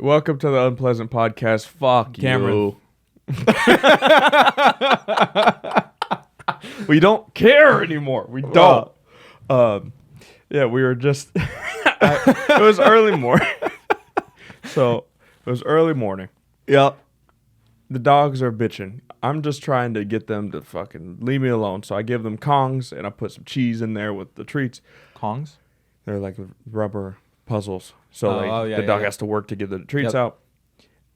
Welcome to the Unpleasant Podcast. Fuck Cameron. you. We don't care anymore. We don't. Yeah, we were just... it was early morning. So, it was early morning. Yep. The dogs are bitching. I'm just trying to get them to fucking leave me alone. So I give them Kongs, and I put some cheese in there with the treats. Kongs? They're like rubber puzzles. So the dog has to work to get the treats out.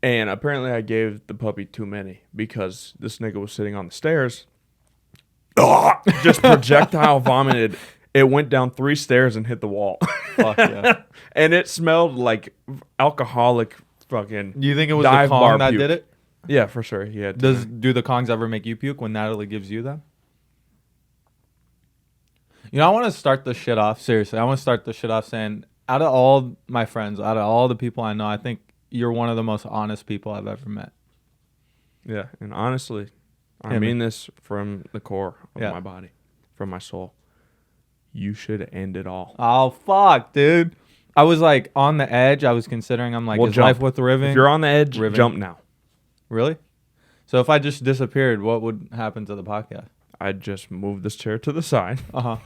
And apparently I gave the puppy too many because this nigga was sitting on the stairs. Just projectile vomited. It went down 3 stairs and hit the wall. Fuck yeah. And it smelled like alcoholic fucking Do you think it was the dive bar Kong that puke. did it? Yeah, for sure. Yeah. Do the Kongs ever make you puke when Natalie gives you them? You know, I want to start this shit off. Seriously, I want to start this shit off saying, out of all my friends, out of all the people I know, I think you're one of the most honest people I've ever met. Yeah, and honestly, I mean this from the core of my body, from my soul. You should end it all. Oh, fuck, dude. I was like on the edge. I was considering, I'm like, is life worth living? If you're on the edge, jump now. Really? So if I just disappeared, what would happen to the podcast? I'd just move this chair to the side. Uh-huh.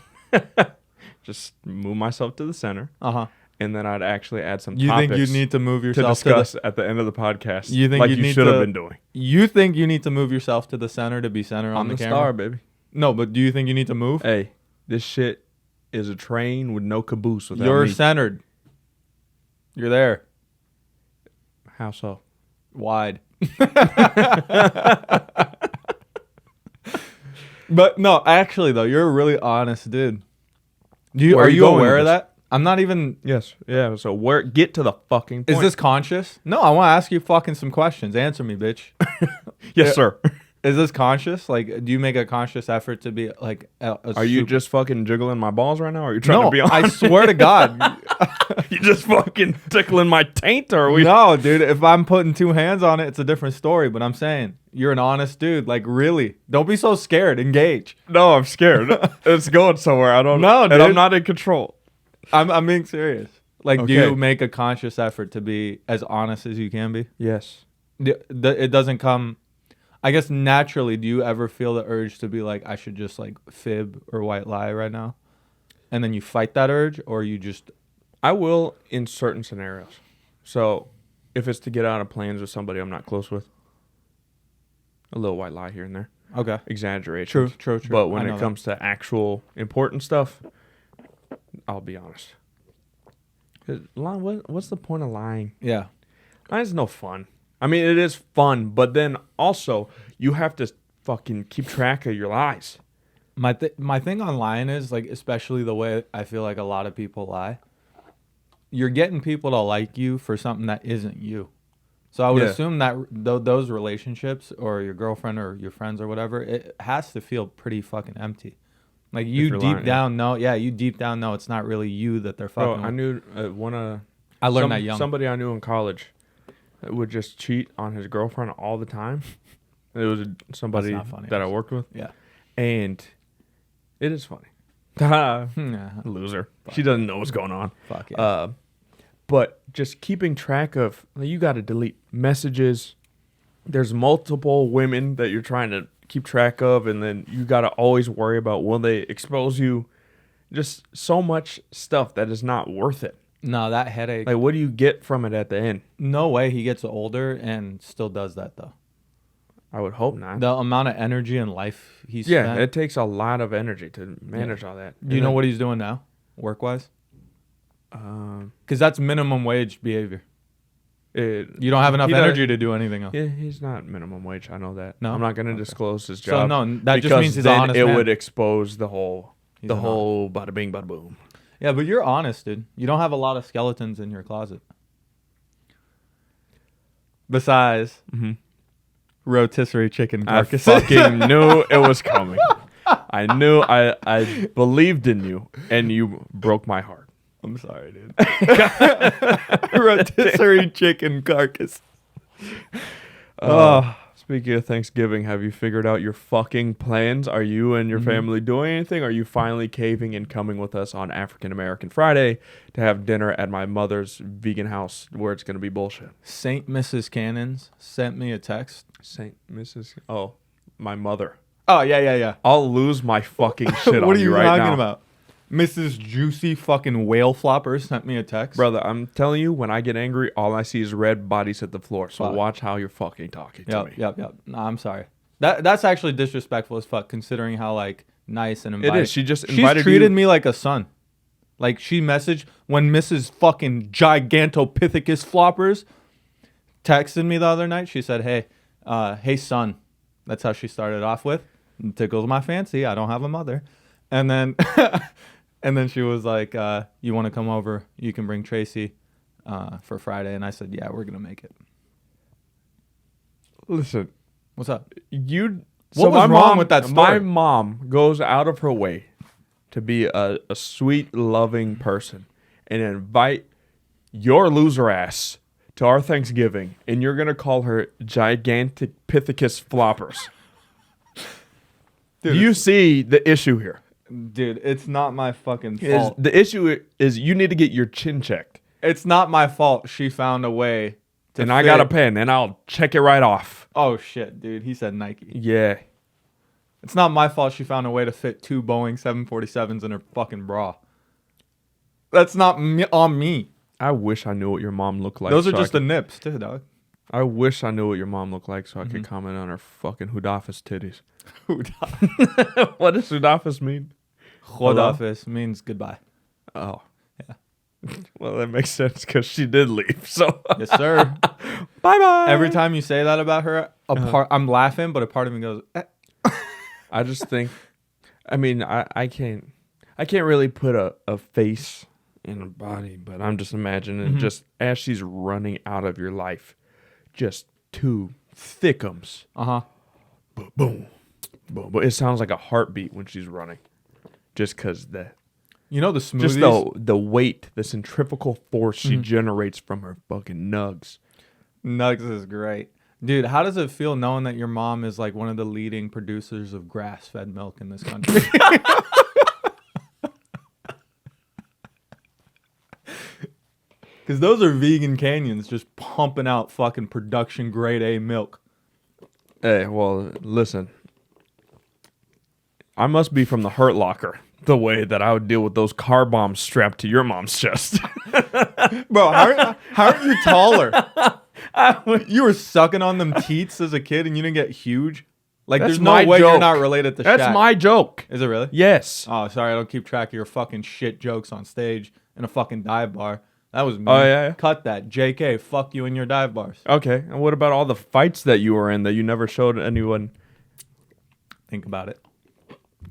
Just move myself to the center. Uh-huh. And then I'd actually add some You topics think you need to move to yourself discuss at the end of the podcast. You think like you you need should have to- been doing. You think you need to move yourself to the center to be center on I'm the the camera? star, baby. No, but do you think you need to move? Hey, this shit is a train with no caboose without You're me. centered. You're there. How so? Wide. But no, actually though, you're a really honest dude. Are you going aware with of this? that? I'm not even. Yes. Yeah. So get to the fucking point. Is this conscious? No, I want to ask you fucking some questions. Answer me, bitch. Yes, sir. Is this conscious? Like, do you make a conscious effort to be like? Are you just fucking jiggling my balls right now? Or are you trying No, to be honest? I swear to God. You just fucking tickling my taint, or are we? No, dude. If I'm putting 2 hands on it, it's a different story. But I'm saying you're an honest dude. Like, really, don't be so scared. Engage. No, I'm scared. It's going somewhere. I don't No, know. And dude. I'm not in control. I'm being serious. Like, do Okay. you make a conscious effort to be as honest as you can be? Yes. It doesn't come. I guess naturally, do you ever feel the urge to be like, I should just like fib or white lie right now? And then you fight that urge, or you just. I will in certain scenarios. So if it's to get out of plans with somebody I'm not close with, a little white lie here and there. Okay. Exaggeration. True. But when it comes to actual important stuff, I'll be honest. 'Cause what's the point of lying? Yeah. Lying's no fun. I mean, it is fun, but then also you have to fucking keep track of your lies. My thing on lying is, like, especially the way I feel like a lot of people lie, you're getting people to like you for something that isn't you. So I would assume that those relationships, or your girlfriend or your friends or whatever, it has to feel pretty fucking empty. Like, you deep down know, you deep down know it's not really you that they're fucking I with. knew I learned that young. Somebody I knew in college would just cheat on his girlfriend all the time. It was somebody That's not funny. that I worked with. Yeah. And it is funny. Yeah. Loser. She doesn't know what's going on. Fuck yeah. But just keeping track of, you got to delete messages. There's multiple women that you're trying to keep track of, and then you got to always worry about, will they expose you? Just so much stuff that is not worth it. No, that headache. Like, what do you get from it at the end? No way he gets older and still does that, though. I would hope not. The amount of energy and life he's Yeah, spent. it takes a lot of energy to manage all that. Do you know what he's doing now, work-wise? Um, Because that's minimum wage behavior. it, You don't have enough he energy to do anything else. Yeah, he's not minimum wage. I know that. No? I'm not going to Okay. disclose his So, job. no, that just because means he's then an honest it man. would expose the whole He's an bada bing, bada boom. Yeah, but you're honest, dude. You don't have a lot of skeletons in your closet. Besides rotisserie chicken carcasses. I fucking knew it was coming. I knew I believed in you, and you broke my heart. I'm sorry, dude. Rotisserie chicken carcass. It's Speaking of Thanksgiving, have you figured out your fucking plans? Are you and your family doing anything? Are you finally caving and coming with us on African American Friday to have dinner at my mother's vegan house where it's going to be bullshit? St. Mrs. Cannons sent me a text. St. Mrs. Oh, my mother. Oh, yeah. I'll lose my fucking shit on What are you you right now. talking about? Mrs. Juicy fucking whale flopper sent me a text. Brother, I'm telling you, when I get angry, all I see is red bodies at the floor. So watch how you're fucking talking to me. Yep. No, I'm sorry. That's actually disrespectful as fuck, considering how like nice and inviting. It is. She just invited treated you. me like a son. Like she messaged when Mrs. fucking Gigantopithecus floppers texted me the other night. She said, "Hey son." That's how she started off with. Tickles my fancy. I don't have a mother. And then and then she was like, you want to come over? You can bring Tracy for Friday. And I said, yeah, we're going to make it. Listen. What's up? What was wrong with that story? My mom goes out of her way to be a sweet, loving person and invite your loser ass to our Thanksgiving, and you're going to call her Gigantic Pithecus Floppers. Dude, do you see the issue here? Dude, it's not my fucking fault. The issue is you need to get your chin checked. It's not my fault she found a way to And I got a pen, and I'll check it right off. Oh, shit, dude. He said Nike. Yeah. It's not my fault she found a way to fit 2 Boeing 747s in her fucking bra. That's not on me. I wish I knew what your mom looked like. Those are just the nips, too, dog. I wish I knew what your mom looked like so I could comment on her fucking Hudafis titties. What does Hudafis mean? Hudafis means goodbye. Oh. Yeah. Well, that makes sense because she did leave. So yes, sir. Bye-bye. Every time you say that about her, I'm laughing, but a part of me goes, I just think, I mean, I can't really put a face in a body, but I'm just imagining just as she's running out of your life, just 2 thickums. Boom, boom, boom. But it sounds like a heartbeat when she's running, just because the smoothies. Just the weight, the centrifugal force she generates from her fucking nugs. Nugs is great. Dude, how does it feel knowing that your mom is like one of the leading producers of grass-fed milk in this country? Because those are vegan canyons just pumping out fucking production grade A milk. Hey, well, listen. I must be from the Hurt Locker, the way that I would deal with those car bombs strapped to your mom's chest. Bro, how are you taller? You were sucking on them teats as a kid and you didn't get huge? Like, That's there's no way joke. you're not related to Shaq. That's my joke. Is it really? Yes. Oh, sorry. I don't keep track of your fucking shit jokes on stage in a fucking dive bar. That was me. Oh, yeah? Cut that. JK, fuck you and your dive bars. Okay. And what about all the fights that you were in that you never showed anyone? Think about it.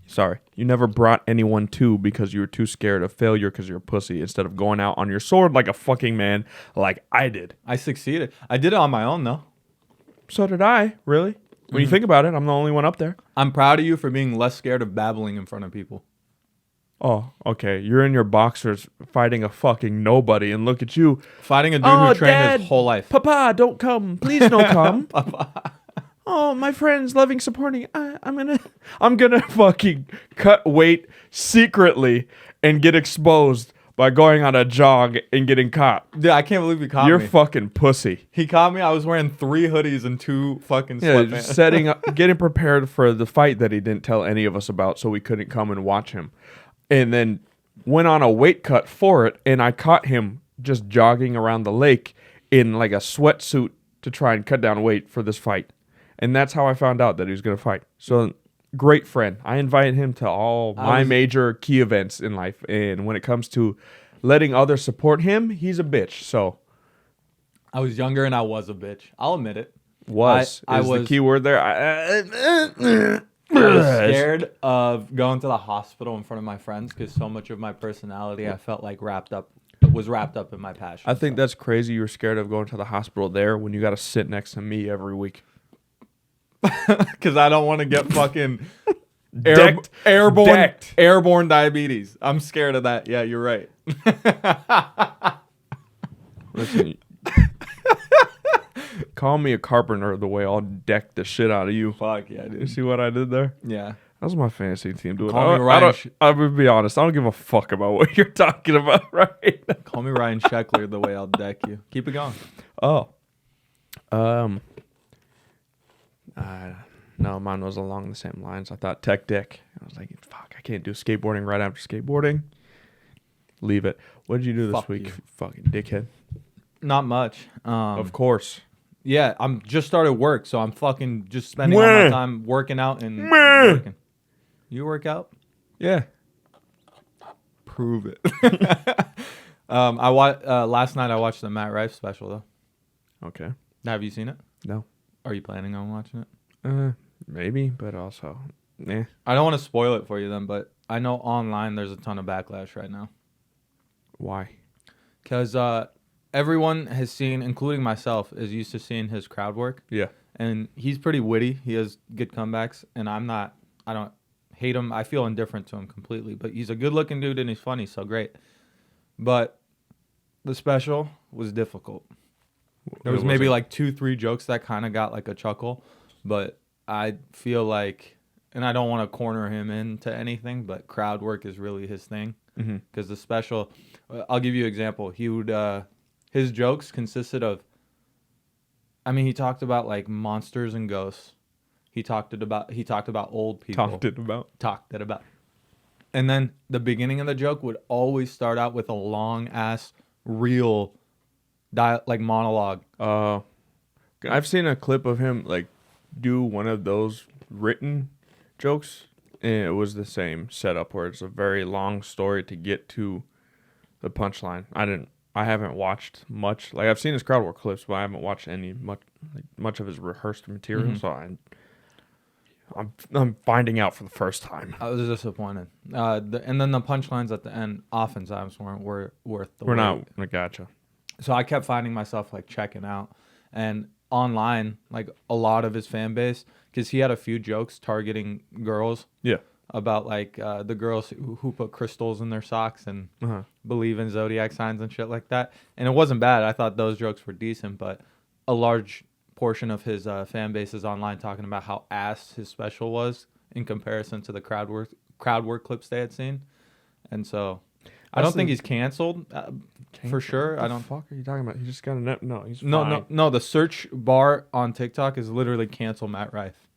Sorry. You never brought anyone to because you were too scared of failure because you're a pussy instead of going out on your sword like a fucking man like I did. I succeeded. I did it on my own, though. So did I, really. When you think about it, I'm the only one up there. I'm proud of you for being less scared of babbling in front of people. Oh, okay. You're in your boxers fighting a fucking nobody, and look at you. Fighting a dude who trained his whole life. Papa, don't come. Please don't come. Papa. Oh, my friends loving, supporting. I'm gonna fucking cut weight secretly and get exposed by going on a jog and getting caught. Dude, I can't believe he caught me. You're fucking pussy. He caught me. I was wearing 3 hoodies and 2 fucking sweatpants. Just setting up, getting prepared for the fight that he didn't tell any of us about, so we couldn't come and watch him. And then went on a weight cut for it, and I caught him just jogging around the lake in like a sweatsuit to try and cut down weight for this fight. And that's how I found out that he was going to fight. So, great friend. I invited him to all my major key events in life. And when it comes to letting others support him, he's a bitch. So, I was younger and I was a bitch. I'll admit it. I was the key word there. I was scared of going to the hospital in front of my friends because so much of my personality I felt like was wrapped up in my passion. I think that's crazy. You were scared of going to the hospital there when you got to sit next to me every week. Because I don't want to get fucking airborne diabetes. I'm scared of that. Yeah, you're right. Listen, Call me a carpenter the way I'll deck the shit out of you. Fuck yeah, dude. You see what I did there? Yeah. That was my fantasy team doing. Call me Ryan. I would be honest. I don't give a fuck about what you're talking about, right? Call me Ryan Sheckler the way I'll deck you. Keep it going. Oh. No, mine was along the same lines. I thought tech deck. I was like, fuck, I can't do skateboarding right after skateboarding. Leave it. What did you do this week, fucking dickhead? Not much. Of course. Yeah, I'm just started work, so I'm fucking just spending all my time working out and working. You work out? Yeah. Prove it. Last night I watched the Matt Rife special though. Okay. Have you seen it? No. Are you planning on watching it? Maybe, but also, I don't want to spoil it for you then, but I know online there's a ton of backlash right now. Why? Because everyone has seen, including myself, is used to seeing his crowd work. Yeah. And he's pretty witty. He has good comebacks, and I don't hate him. I feel indifferent to him completely, but he's a good-looking dude and he's funny, so great. But the special was difficult. There was maybe like 2-3 jokes that kind of got like a chuckle, but I feel like, and I don't want to corner him into anything, but crowd work is really his thing. Because the special, I'll give you an example. He would, his jokes consisted of, he talked about like monsters and ghosts. He talked about old people. Talked it about. And then the beginning of the joke would always start out with a long ass real like monologue. I've seen a clip of him like do one of those written jokes, and it was the same setup where it's a very long story to get to the punchline. I haven't watched much. Like I've seen his crowd work clips, but I haven't watched much of his rehearsed material. So I'm finding out for the first time. I was disappointed. And then the punchlines at the end oftentimes weren't worth the wait. We're not. I gotcha. So I kept finding myself like checking out, and online, like a lot of his fan base, because he had a few jokes targeting girls. Yeah. About like the girls who put crystals in their socks and believe in zodiac signs and shit like that. And it wasn't bad. I thought those jokes were decent, but a large portion of his fan base is online talking about how ass his special was in comparison to the crowd work clips they had seen. And so I don't think he's canceled for sure. What the fuck are you talking about? He just got a no. He's no. The search bar on TikTok is literally cancel Matt Rife.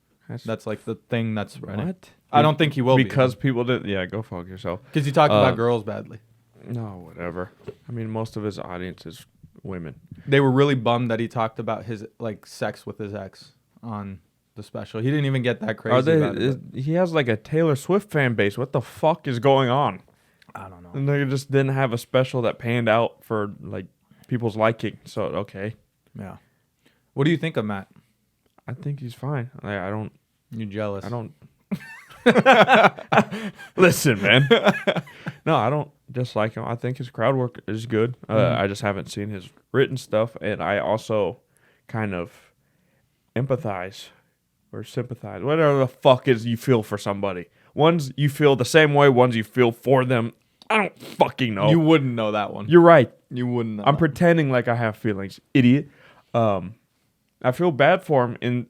That's like the thing that's spreading. What? I don't think he will because people did. Yeah, go fuck yourself. Because he talked about girls badly. No, whatever. Most of his audience is women. They were really bummed that he talked about his like sex with his ex on the special. He didn't even get that crazy. About it. He has like a Taylor Swift fan base. What the fuck is going on? I don't know. And they just didn't have a special that panned out for like people's liking. So okay. Yeah. What do you think of Matt? I think he's fine. I don't. You're jealous. I don't. Listen, man. No, I don't dislike him. I think his crowd work is good. I just haven't seen his written stuff, and I also kind of empathize or sympathize, whatever the fuck is you feel for somebody. Ones you feel the same way, ones you feel for them. I don't fucking know. You wouldn't know that one. You're right. You wouldn't know. I'm pretending like I have feelings, idiot. I feel bad for him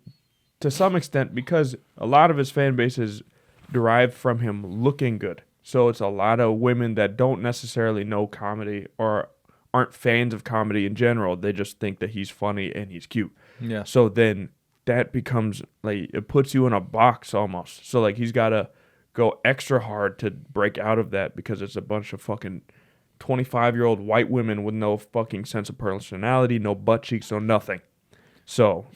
to some extent because a lot of his fan base is derived from him looking good. So it's a lot of women that don't necessarily know comedy or aren't fans of comedy in general. They just think that he's funny and he's cute. Yeah. So then that becomes like, it puts you in a box almost. So like he's got to go extra hard to break out of that because it's a bunch of fucking 25-year-old white women with no fucking sense of personality, no butt cheeks, no nothing. So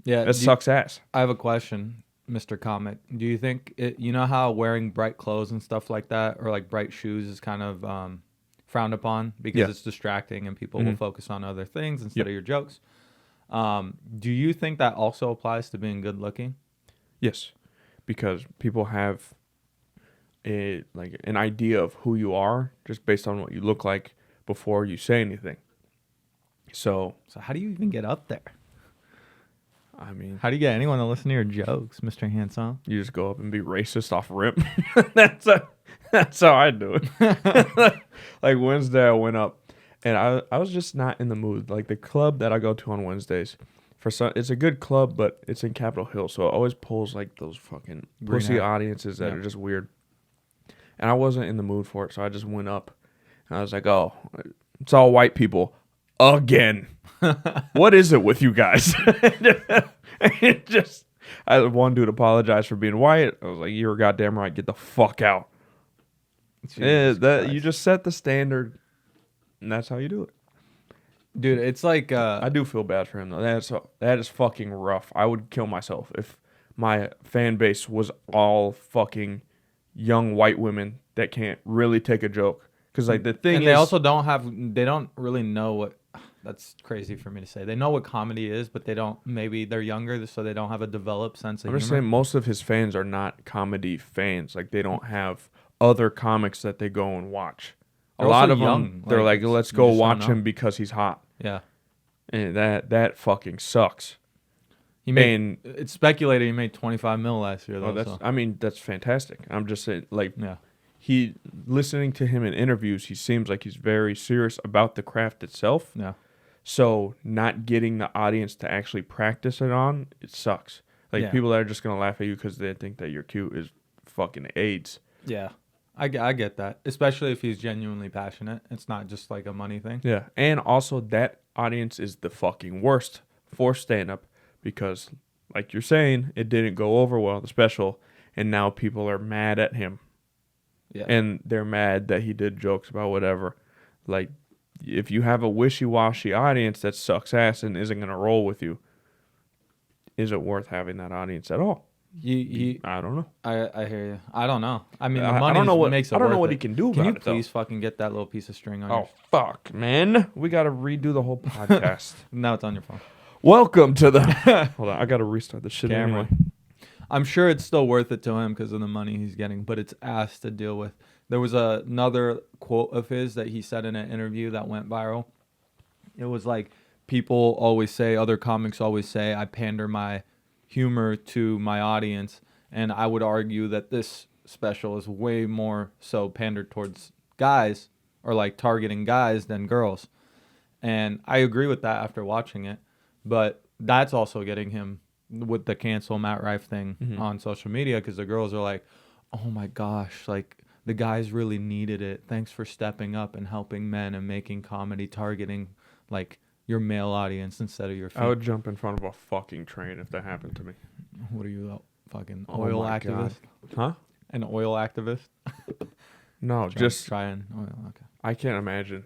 yeah, it sucks ass. I have a question, Mr. Comic. Do you think you know how wearing bright clothes and stuff like that, or like bright shoes, is kind of frowned upon because it's distracting and people will focus on other things instead of your jokes? Do you think that also applies to being good looking? Yes, because people have an idea of who you are just based on what you look like before you say anything. So how do you even get up there? How do you get anyone to listen to your jokes, Mr. Handsome? You just go up and be racist off rip. That's how I do it. Like Wednesday, I went up, and I was just not in the mood. Like the club that I go to on Wednesdays, For some, it's a good club, but it's in Capitol Hill, so it always pulls like those fucking pussy audiences that are just weird. And I wasn't in the mood for it, so I just went up. And I was like, oh, it's all white people again. What is it with you guys? I had one dude apologize for being white. I was like, you're goddamn right. Get the fuck out. You just set the standard, and that's how you do it. Dude, it's like I do feel bad for him though. That is fucking rough. I would kill myself if my fan base was all fucking young white women that can't really take a joke. Because like the thing and they also they don't really know what. That's crazy for me to say. They know what comedy is, but maybe they're younger, so they don't have a developed sense of humor. I'm just saying most of his fans are not comedy fans. Like they don't have other comics that they go and watch. A lot of them, they're like, let's go watch him because he's hot. Yeah. And that fucking sucks. It's speculated he made 25 mil last year, though. That's fantastic. I'm just saying, like, listening to him in interviews, he seems like he's very serious about the craft itself. Yeah. So not getting the audience to actually practice it sucks. Like, people that are just going to laugh at you because they think that you're cute is fucking AIDS. Yeah. I get that, especially if he's genuinely passionate. It's not just like a money thing. Yeah, and also that audience is the fucking worst for stand-up because, like you're saying, it didn't go over well, the special, and now people are mad at him. Yeah. And they're mad that he did jokes about whatever. Like, if you have a wishy-washy audience that sucks ass and isn't going to roll with you, is it worth having that audience at all? I don't know. I hear you. I don't know. I mean, the money makes it. I don't know what he can do about it. Can you please fucking get that little piece of string on? Oh fuck, man! We got to redo the whole podcast. Now it's on your phone. Welcome to the. Hold on, I got to restart the shit anyway. I'm sure it's still worth it to him because of the money he's getting, but it's ass to deal with. There was another quote of his that he said in an interview that went viral. It was like, people always say, other comics always say, I pander my humor to my audience, and I would argue that this special is way more so pandered towards guys, or like targeting guys, than girls. And I agree with that after watching it, but that's also getting him with the cancel Matt Rife thing on social media, because the girls are like, oh my gosh, like the guys really needed it. Thanks for stepping up and helping men and making comedy targeting like your male audience instead of your female. I would jump in front of a fucking train if that happened to me. What are you, a fucking oil activist? God. Huh? An oil activist? No, just trying oil. Okay. I can't imagine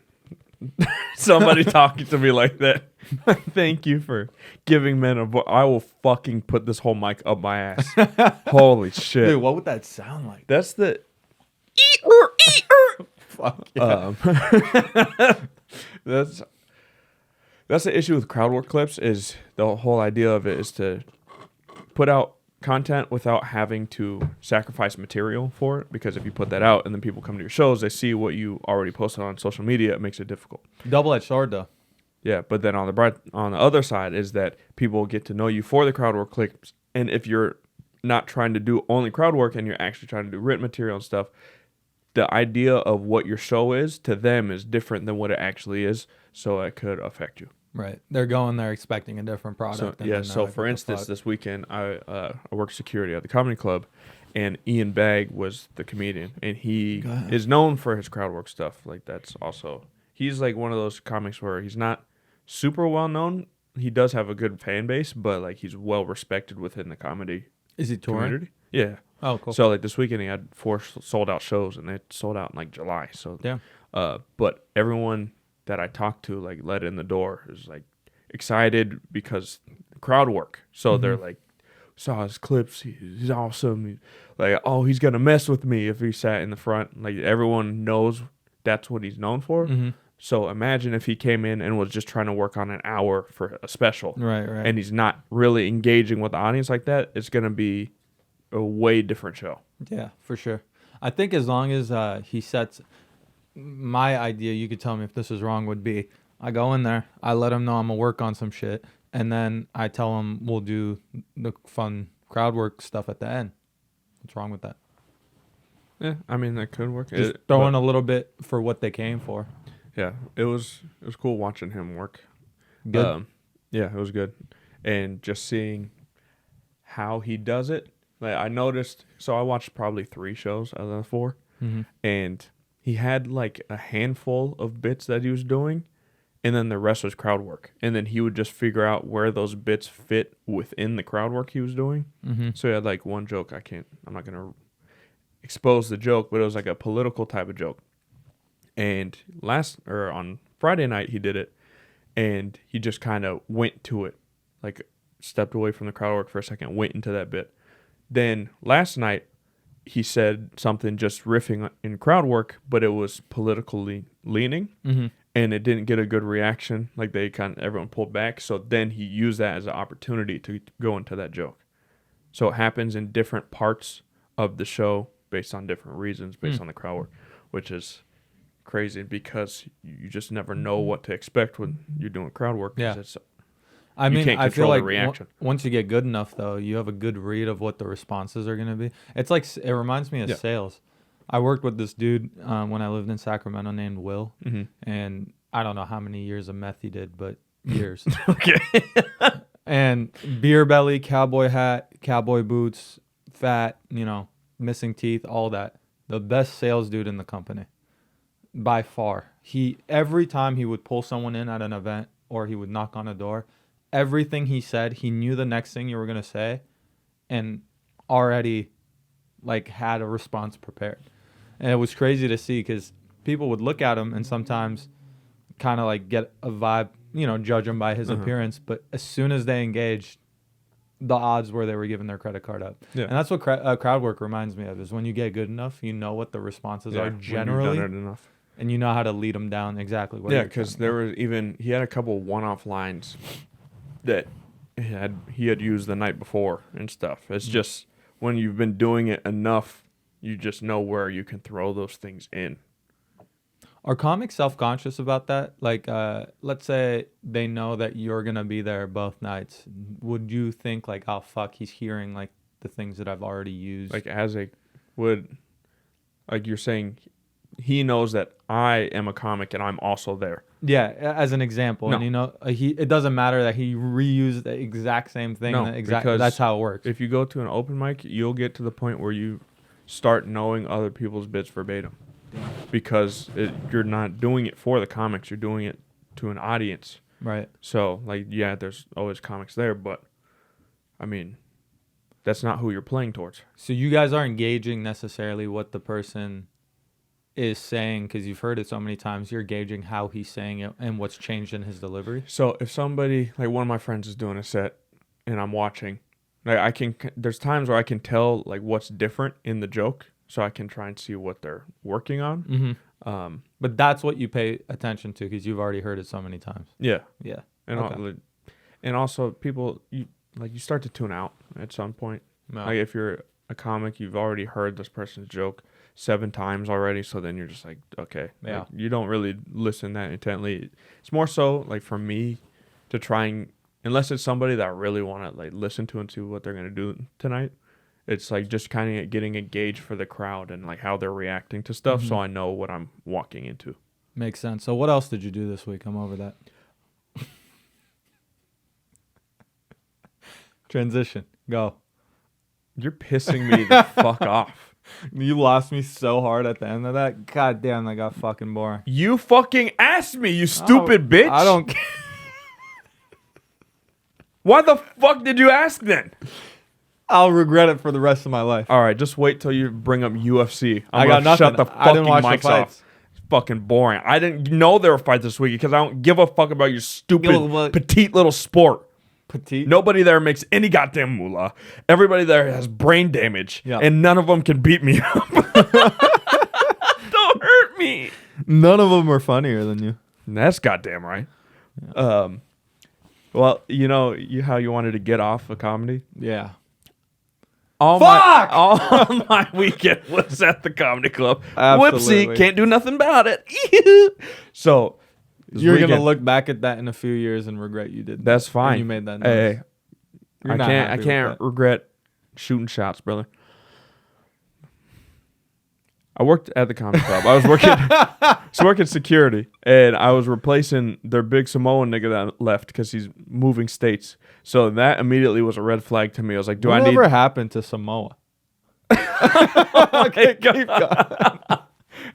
somebody talking to me like that. Thank you for giving men a voice. I will fucking put this whole mic up my ass. Holy shit. Dude, what would that sound like? That's the Fuck yeah. That's the issue with crowd work clips, is the whole idea of it is to put out content without having to sacrifice material for it, because if you put that out and then people come to your shows, they see what you already posted on social media, it makes it difficult. Double-edged sword, though. Yeah, but then on the other side is that people get to know you for the crowd work clips, and if you're not trying to do only crowd work and you're actually trying to do written material and stuff, the idea of what your show is to them is different than what it actually is, so it could affect you. Right. They're going there expecting a different product. So for instance, this weekend, I worked security at the comedy club, and Ian Bagg was the comedian, and he is known for his crowd work stuff. Like, that's also, he's like one of those comics where he's not super well known. He does have a good fan base, but like he's well respected within the comedy Is he touring? community. Yeah. Oh, cool. So like this weekend, he had 4 sold out shows, and they sold out in like July. So yeah. But everyone that I talked to, like, let in the door, is like excited because crowd work. So they're like, saw his clips, he's awesome. Like, oh, he's gonna mess with me if he sat in the front. Like, everyone knows that's what he's known for. So imagine if he came in and was just trying to work on an hour for a special, right, and he's not really engaging with the audience like that. It's gonna be a way different show. Yeah, for sure. I think as long as he sets, my idea, you could tell me if this is wrong, would be, I go in there, I let him know I'm gonna work on some shit, and then I tell him we'll do the fun crowd work stuff at the end. What's wrong with that? Yeah, I mean, that could work. Just throwing a little bit for what they came for. Yeah, it was cool watching him work. Good. Yeah, it was good. and just seeing how he does it. Like I noticed, so I watched probably 3 shows out of the 4, and he had like a handful of bits that he was doing, and then the rest was crowd work. And then he would just figure out where those bits fit within the crowd work he was doing. So he had like one joke. I'm not gonna expose the joke, but it was like a political type of joke. And on Friday night he did it, and he just kind of went to it, like stepped away from the crowd work for a second, went into that bit. Then last night he said something just riffing in crowd work, but it was politically leaning, and it didn't get a good reaction. Like everyone pulled back. So then he used that as an opportunity to go into that joke. So it happens in different parts of the show based on different reasons, based on the crowd work, which is crazy because you just never know what to expect when you're doing crowd work. Yeah. You can't I feel control like the reaction. Once you get good enough, though, you have a good read of what the responses are going to be. It's like, it reminds me of sales. I worked with this dude when I lived in Sacramento named Will, and I don't know how many years of meth he did, but years. Okay. And beer belly, cowboy hat, cowboy boots, fat, missing teeth, all that. The best sales dude in the company, by far. Every time he would pull someone in at an event or he would knock on a door, everything he said, he knew the next thing you were going to say and already had a response prepared. And it was crazy to see because people would look at him and sometimes kind of get a vibe, judge him by his appearance. But as soon as they engaged, the odds were they were giving their credit card up. Yeah. And that's what crowd work reminds me of, is when you get good enough, you know what the responses are generally. When you've done it enough. And you know how to lead them down exactly where because he had a couple one-off lines that he had used the night before and stuff. It's just when you've been doing it enough, you just know where you can throw those things in. Are comics self-conscious about that? Let's say they know that you're going to be there both nights. Would you think oh, fuck, he's hearing the things that I've already used? You're saying he knows that I am a comic and I'm also there. Yeah, as an example. No. And it doesn't matter that he reused the exact same thing. No, because that's how it works. If you go to an open mic, you'll get to the point where you start knowing other people's bits verbatim. Because you're not doing it for the comics, you're doing it to an audience. Right. So, there's always comics there, but, I mean, that's not who you're playing towards. So you guys aren't gauging necessarily what the person is saying because you've heard it so many times. You're gauging how he's saying it and what's changed in his delivery. So if somebody, one of my friends is doing a set and I'm watching, there's times where I can tell, what's different in the joke. So I can try and see what they're working on. But that's what you pay attention to because you've already heard it so many times. Yeah. Yeah. And also people, you start to tune out at some point. No. If you're a comic, you've already heard this person's joke 7 times already. So then you're just okay. Yeah. You don't really listen that intently. It's more so for me to try and, unless it's somebody that I really want to listen to and see what they're going to do tonight. It's just kind of getting a gauge for the crowd and how they're reacting to stuff, so I know what I'm walking into. Makes sense. So what else did you do this week? I'm over that. Transition. Go. You're pissing me the fuck off. You lost me so hard at the end of that. God damn, that got fucking boring. You fucking asked me, you stupid bitch. I don't care. Why the fuck did you ask then? I'll regret it for the rest of my life. All right, just wait till you bring up UFC. I got nothing. Shut the fucking mics off. It's fucking boring. I didn't know there were fights this week because I don't give a fuck about your stupid petite little sport. Petite? Nobody there makes any goddamn moolah. Everybody there has brain damage, and none of them can beat me up. Don't hurt me. None of them are funnier than you. That's goddamn right. Yeah. Well, how you wanted to get off of comedy? Yeah. All my weekend was at the comedy club. Absolutely. Whoopsie, can't do nothing about it. So you're going to look back at that in a few years and regret you did that. That's fine. You made that noise. Hey, I can't regret shooting shots, brother. I worked at the comedy club. I was working security, and I was replacing their big Samoan nigga that left because he's moving states. So that immediately was a red flag to me. I was like, Whatever happened to Samoa? Okay, keep going.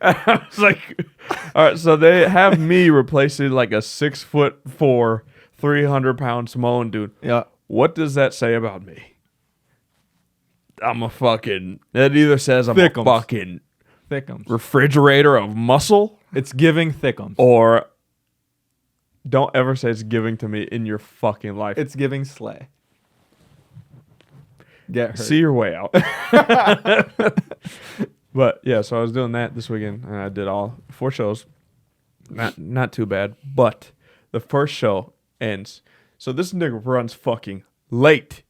I was like, all right, so they have me replacing like a 6'4", 300-pound Samoan dude. Yeah. What does that say about me? I'm a fucking. It either says I'm Thickums. a fucking Thickums. refrigerator of muscle, It's giving thickums. or don't ever say it's giving to me in your fucking life. It's giving slay. Get hurt. See your way out. But yeah, so I was doing that this weekend, and I did all 4 shows. Not too bad, but the first show ends. So this nigga runs fucking late.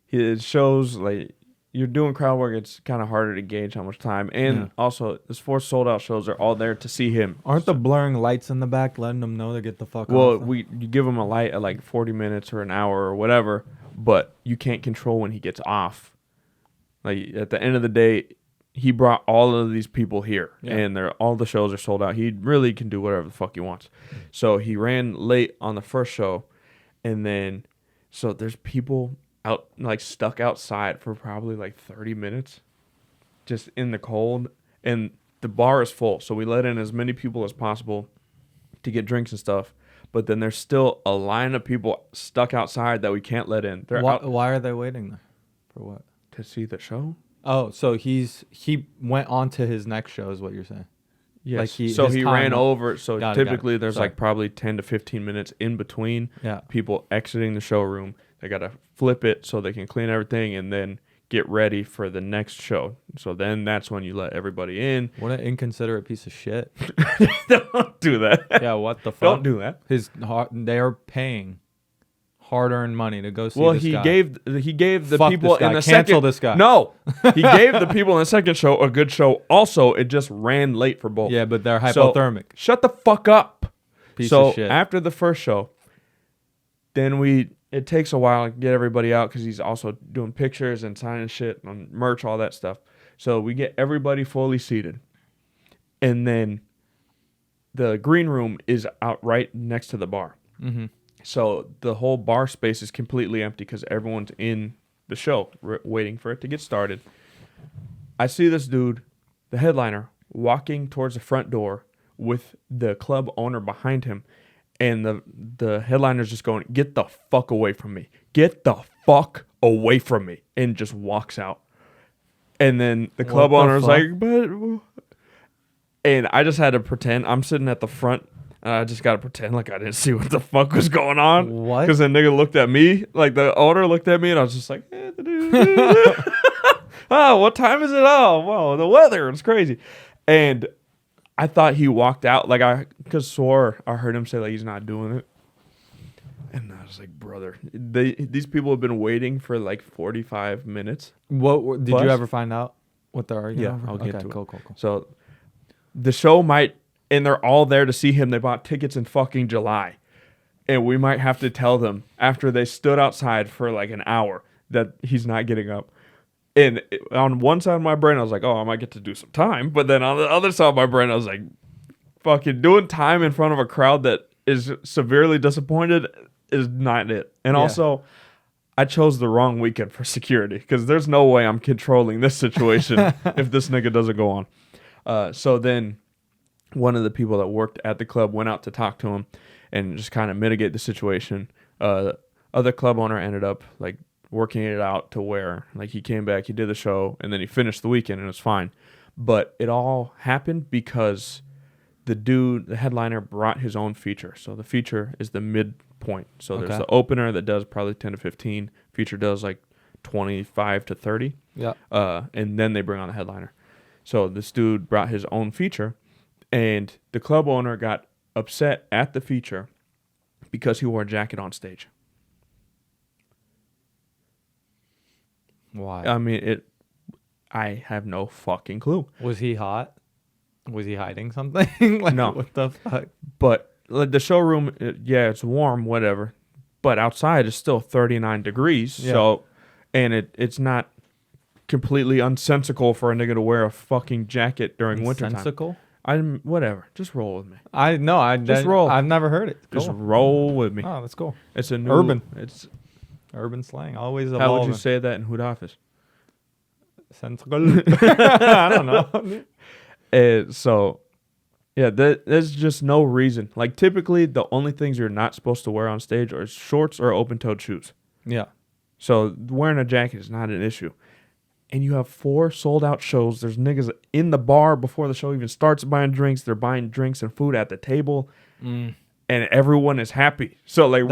His shows, like, you're doing crowd work, it's kind of harder to gauge how much time. And also, his 4 sold out shows are all there to see him. Aren't the blurring lights in the back letting them know to get the fuck Well, off? you give him a light at like 40 minutes or an hour or whatever, but you can't control when he gets off. Like, at the end of the day, he brought all of these people here, and all the shows are sold out. He really can do whatever the fuck he wants. So he ran late on the first show, and then so there's people out, like, stuck outside for probably like 30 minutes, just in the cold, and the bar is full. So we let in as many people as possible to get drinks and stuff. But then there's still a line of people stuck outside that we can't let in. They're out Why are they waiting there? For what? to see the show. Oh, so he went on to his next show is what you're saying? Yes. Like So he ran up. over. So Got it. typically there's Sorry. like probably 10 to 15 minutes in between Yeah. people exiting the showroom. They got to flip it so they can clean everything and then get ready for the next show. So then that's when you let everybody in. What an inconsiderate piece of shit. Don't do that. Yeah, what the fuck? Don't do that. They are paying hard-earned money to go see Well, this he guy. gave the Fuck people this guy. in the Cancel second. this guy. No, he gave the people in the second show a good show. Also, it just ran late for both. Yeah, but they're So, hypothermic. shut the fuck up. Piece So of shit. after the first show, then it takes a while to get everybody out because he's also doing pictures and signing shit and merch, all that stuff. So we get everybody fully seated, and then the green room is out right next to the bar. Mm-hmm. So the whole bar space is completely empty because everyone's in the show waiting for it to get started. I see this dude, the headliner, walking towards the front door with the club owner behind him. And the headliner's just going, "Get the fuck away from me. Get the fuck away from me." And just walks out. And then the club owner's like, "But..." And I just had to pretend. I'm sitting at the front. I just got to pretend like I didn't see what the fuck was going on. What? Because the nigga looked at me. Like, the owner looked at me, and I was just like, "Oh, what time is it? Oh, whoa, the weather. It's crazy." And I thought he walked out. Like, I swore I heard him say, like, he's not doing it. And I was like, brother, these people have been waiting for like 45 minutes. What did you ever find out what they're arguing over? I'll get to it. Cool. So the show might, and they're all there to see him. They bought tickets in fucking July. And we might have to tell them after they stood outside for like an hour that he's not getting up. And on one side of my brain, I was like, oh, I might get to do some time. But then on the other side of my brain, I was like, fucking doing time in front of a crowd that is severely disappointed is not it. And also, I chose the wrong weekend for security because there's no way I'm controlling this situation if this nigga doesn't go on. So then one of the people that worked at the club went out to talk to him and just kind of mitigate the situation. Other club owner ended up like working it out to where like he came back, he did the show, and then he finished the weekend and it was fine. But it all happened because the headliner brought his own feature. So the feature is the midpoint. So there's the opener that does probably 10 to 15. Feature does like 25 to 30. Yeah. And then they bring on the headliner. So this dude brought his own feature, and the club owner got upset at the feature because he wore a jacket on stage. Why? I mean, I have no fucking clue. Was he hot? Was he hiding something? Like, no. What the fuck? But like the showroom, it's warm, whatever. But outside it's still 39 degrees. Yeah. So, and it's not completely unsensical for a nigga to wear a fucking jacket during wintertime. Sensical? I'm whatever. Just roll with me. Just roll. I've never heard it. Cool. Just roll with me. Oh, that's cool. It's a new urban. It's urban slang. Always evolving. How would you say that in Hood Office? Sensical. I don't know. So, yeah, there's just no reason. Like typically, the only things you're not supposed to wear on stage are shorts or open-toed shoes. Yeah. So wearing a jacket is not an issue. And you have 4 sold-out shows. There's niggas in the bar before the show even starts buying drinks. They're buying drinks and food at the table. And everyone is happy. So, like,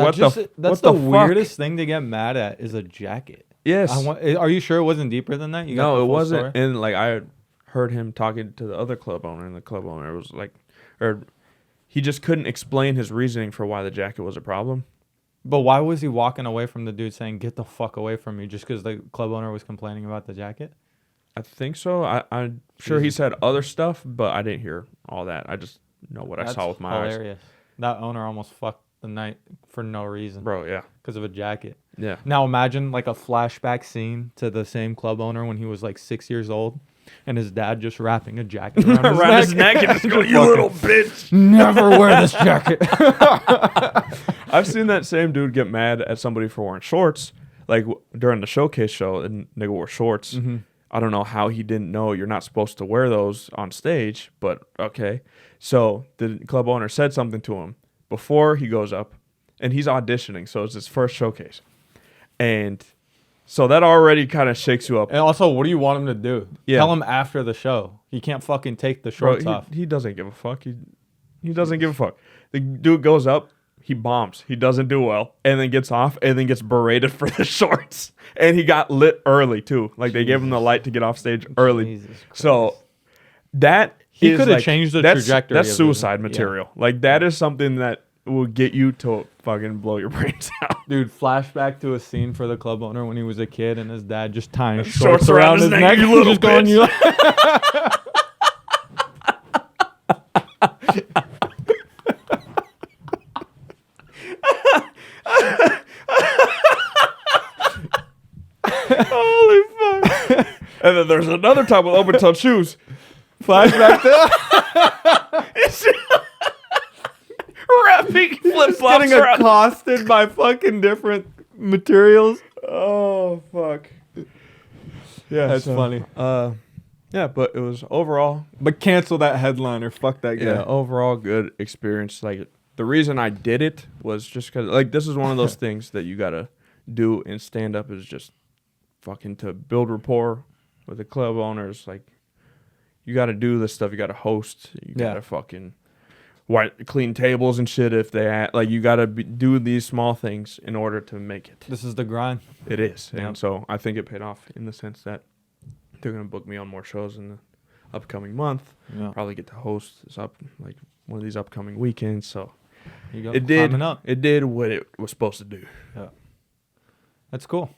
that's the weirdest thing to get mad at is a jacket. Yes. Are you sure it wasn't deeper than that? No, it wasn't. Story? And, like, I heard him talking to the other club owner, and the club owner was like, or he just couldn't explain his reasoning for why the jacket was a problem. But why was he walking away from the dude saying, get the fuck away from me, just because the club owner was complaining about the jacket? I think so. I'm sure he said other stuff, but I didn't hear all that. I just know what I saw with my eyes. That owner almost fucked the night for no reason. Bro, yeah. Because of a jacket. Yeah. Now imagine like a flashback scene to the same club owner when he was like 6 years old. And his dad just wrapping a jacket around his neck and just going, you little bitch. Never wear this jacket. I've seen that same dude get mad at somebody for wearing shorts. Like during the showcase show, and nigga wore shorts. Mm-hmm. I don't know how he didn't know you're not supposed to wear those on stage, but okay. So the club owner said something to him before he goes up, and he's auditioning. So it's his first showcase. And so that already kind of shakes you up. And also, what do you want him to do? Yeah. Tell him after the show. He can't fucking take the shorts off. He doesn't give a fuck. He doesn't give a fuck. The dude goes up. He bombs. He doesn't do well. And then gets off and then gets berated for the shorts. And he got lit early, too. Like, they gave him the light to get off stage early. So, that he could have changed the trajectory. That's suicide material. Yeah. Like, that is something that will get you to fucking blow your brains out. Dude, flashback to a scene for the club owner when he was a kid and his dad just tying shorts around his neck. You little just going, you Holy fuck. And then there's another time with open-toed shoes. Flashback to wrapping flip-flops getting accosted by fucking different materials. Oh, fuck. Yeah, that's funny. Yeah, but it was overall. But cancel that headliner. Fuck that guy. Yeah, overall good experience. Like, the reason I did it was just because, like, this is one of those things that you got to do in stand-up is just fucking to build rapport with the club owners. Like, you got to do this stuff. You got to host. You got to fucking clean tables and shit if they like. You got to do these small things in order to make it. This is the grind. It is. Yep. And so I think it paid off in the sense that they're going to book me on more shows in the upcoming month. Yeah. Probably get to host this like one of these upcoming weekends. So it did what it was supposed to do. Yeah. That's cool.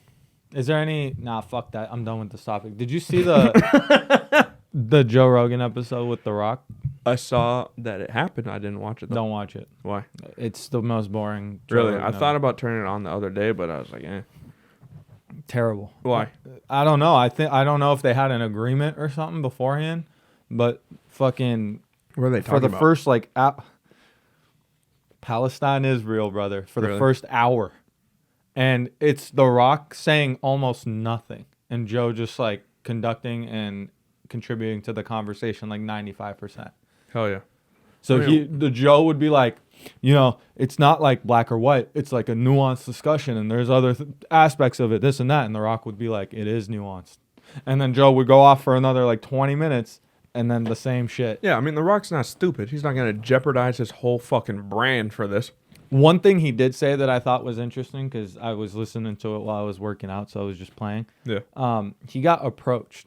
Is there any... Nah, fuck that. I'm done with this topic. Did you see the the Joe Rogan episode with The Rock? I saw that it happened. I didn't watch it, though. Don't watch it. Why? It's the most boring Joe Really? Rogan I thought about turning it on the other day, but I was like, eh. Terrible. Why? I don't know. I don't know if they had an agreement or something beforehand, but fucking... What are they talking about? For the first, like... Palestine, Israel, brother. For the first hour. And it's The Rock saying almost nothing. And Joe just, like, conducting and contributing to the conversation, like, 95%. Hell yeah. So the Joe would be like, you know, it's not like black or white. It's like a nuanced discussion, and there's other aspects of it, this and that. And The Rock would be like, it is nuanced. And then Joe would go off for another, like, 20 minutes, and then the same shit. Yeah, I mean, The Rock's not stupid. He's not going to jeopardize his whole fucking brand for this. One thing he did say that I thought was interesting, because I was listening to it while I was working out, so I was just playing. Yeah. He got approached,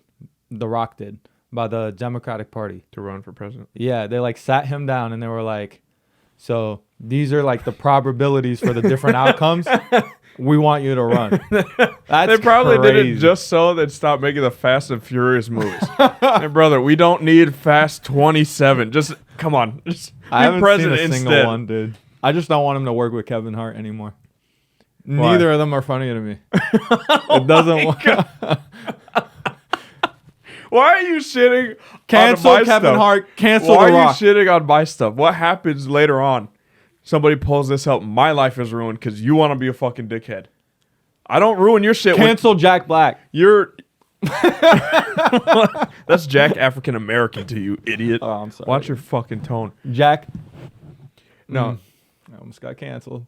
The Rock did, by the Democratic Party. To run for president? Yeah, they, like, sat him down, and they were like, so these are, like, the probabilities for the different outcomes. We want you to run. They probably did it just so they'd stop making the Fast and Furious movies. Hey, brother, we don't need Fast 27. Just, come on. Just I haven't seen a single one, dude. I just don't want him to work with Kevin Hart anymore. Why? Neither of them are funny to me. It doesn't work. Why are you shitting Cancel on my Kevin stuff? Hart. Cancel Why The Rock. are you shitting on my stuff? What happens later on? Somebody pulls this up. My life is ruined because you want to be a fucking dickhead. I don't ruin your shit. Cancel Jack Black. You're... That's Jack African American to you, idiot. Oh, I'm sorry. Watch your fucking tone. Jack. No. I almost got canceled.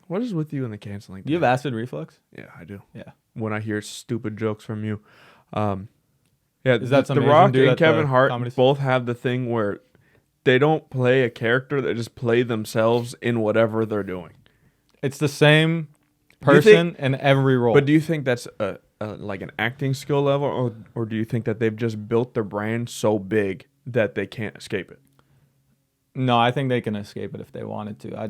What is with you and the canceling? You have acid reflux? Yeah, I do. Yeah. When I hear stupid jokes from you. Yeah, Is that The some Rock Asian dude and at the Kevin Hart comedy both have the thing where they don't play a character, they just play themselves in whatever they're doing. It's the same person in every role. But do you think that's like an acting skill level, or do you think that they've just built their brand so big that they can't escape it? No, I think they can escape it if they wanted to.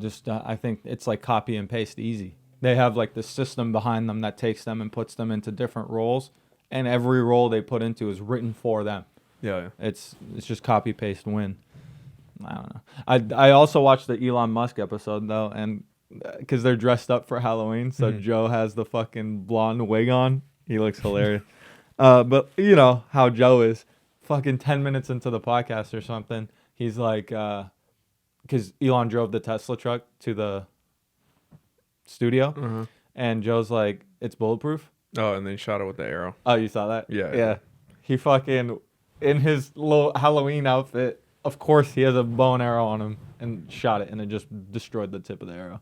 I think it's like copy and paste easy. They have like the system behind them that takes them and puts them into different roles, and every role they put into is written for them. Yeah. It's just copy paste win. I don't know. I also watched the Elon Musk episode though, and because they're dressed up for Halloween, so Joe has the fucking blonde wig on. He looks hilarious. But you know how Joe is. Fucking 10 minutes into the podcast or something, he's like, because Elon drove the Tesla truck to the studio, and Joe's like, it's bulletproof. Oh, and then he shot it with the arrow. Oh, you saw that? Yeah. He fucking, in his little Halloween outfit, of course he has a bow and arrow on him, and shot it, and it just destroyed the tip of the arrow.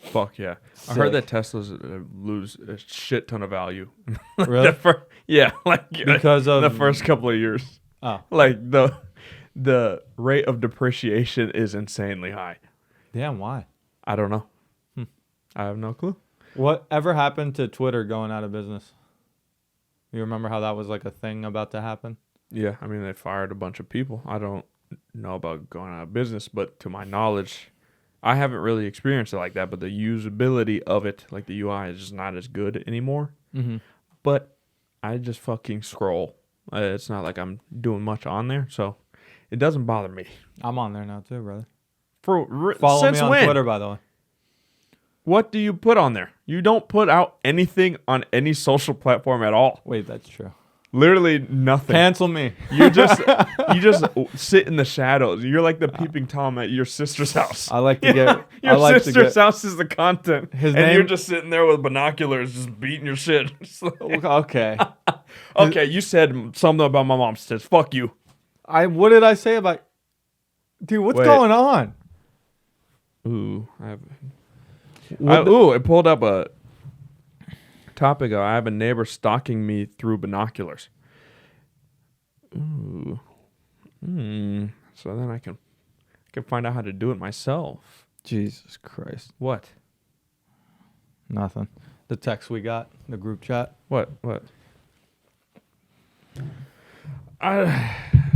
Fuck yeah. Sick. I heard that Teslas lose a shit ton of value. Really? Because of the first couple of years. Oh. Like the rate of depreciation is insanely high. Damn, why? I don't know. I have no clue. Whatever happened to Twitter going out of business? You remember how that was like a thing about to happen? Yeah, I mean, they fired a bunch of people. I don't know about going out of business, but to my knowledge, I haven't really experienced it like that, but the usability of it, like the UI, is just not as good anymore. Mm-hmm. But I just fucking scroll. It's not like I'm doing much on there, so it doesn't bother me. I'm on there now too, brother. Follow Since me on when? Twitter, by the way. What do you put on there? You don't put out anything on any social platform at all. Wait, that's true. Literally nothing. Cancel me. You just sit in the shadows. You're like the peeping Tom at your sister's house. I like to get your sister's house is the content, his and name, you're just sitting there with binoculars, just beating your shit. Okay. Okay, you said something about my mom's tits. Fuck you. What did I say about? Dude, what's going on? Ooh, it pulled up a topic. I have a neighbor stalking me through binoculars. Ooh. So then I can find out how to do it myself. Jesus Christ. What? Nothing. The text we got, the group chat. What?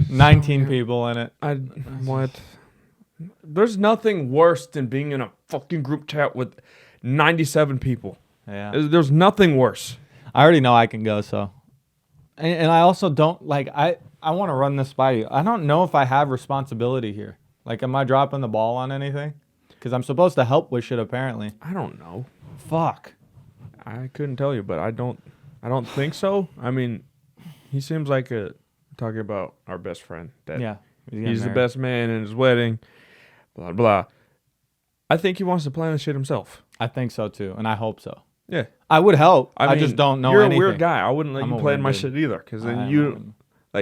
19 people in it. What? There's nothing worse than being in a fucking group chat with 97 people. Yeah. There's nothing worse. I already know I can go, so. And I also don't, like, I want to run this by you. I don't know if I have responsibility here. Like, am I dropping the ball on anything? Because I'm supposed to help with shit, apparently. I don't know. Fuck. I couldn't tell you, but I don't think so. I mean, he seems like talking about our best friend. That he's the best man in his wedding, blah, blah. I think he wants to plan the shit himself. I think so, too, and I hope so. Yeah. I would help. I mean, just don't know you're anything. You're a weird guy. I wouldn't let you plan my shit either. Because then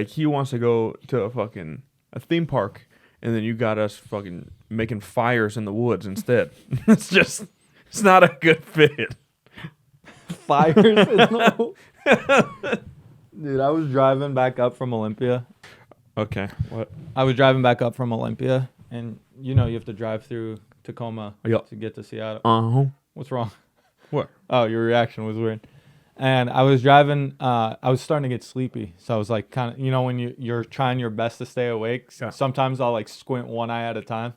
he wants to go to a theme park, and then you got us fucking making fires in the woods instead. It's not a good fit. Fires in the Dude, I was driving back up from Olympia. Okay, what? I was driving back up from Olympia, and you have to drive through Tacoma to get to Seattle. Uh-huh. What's wrong? What? Oh, your reaction was weird. And I was driving, I was starting to get sleepy. So I was like kind of, when you're trying your best to stay awake, sometimes I'll like squint one eye at a time.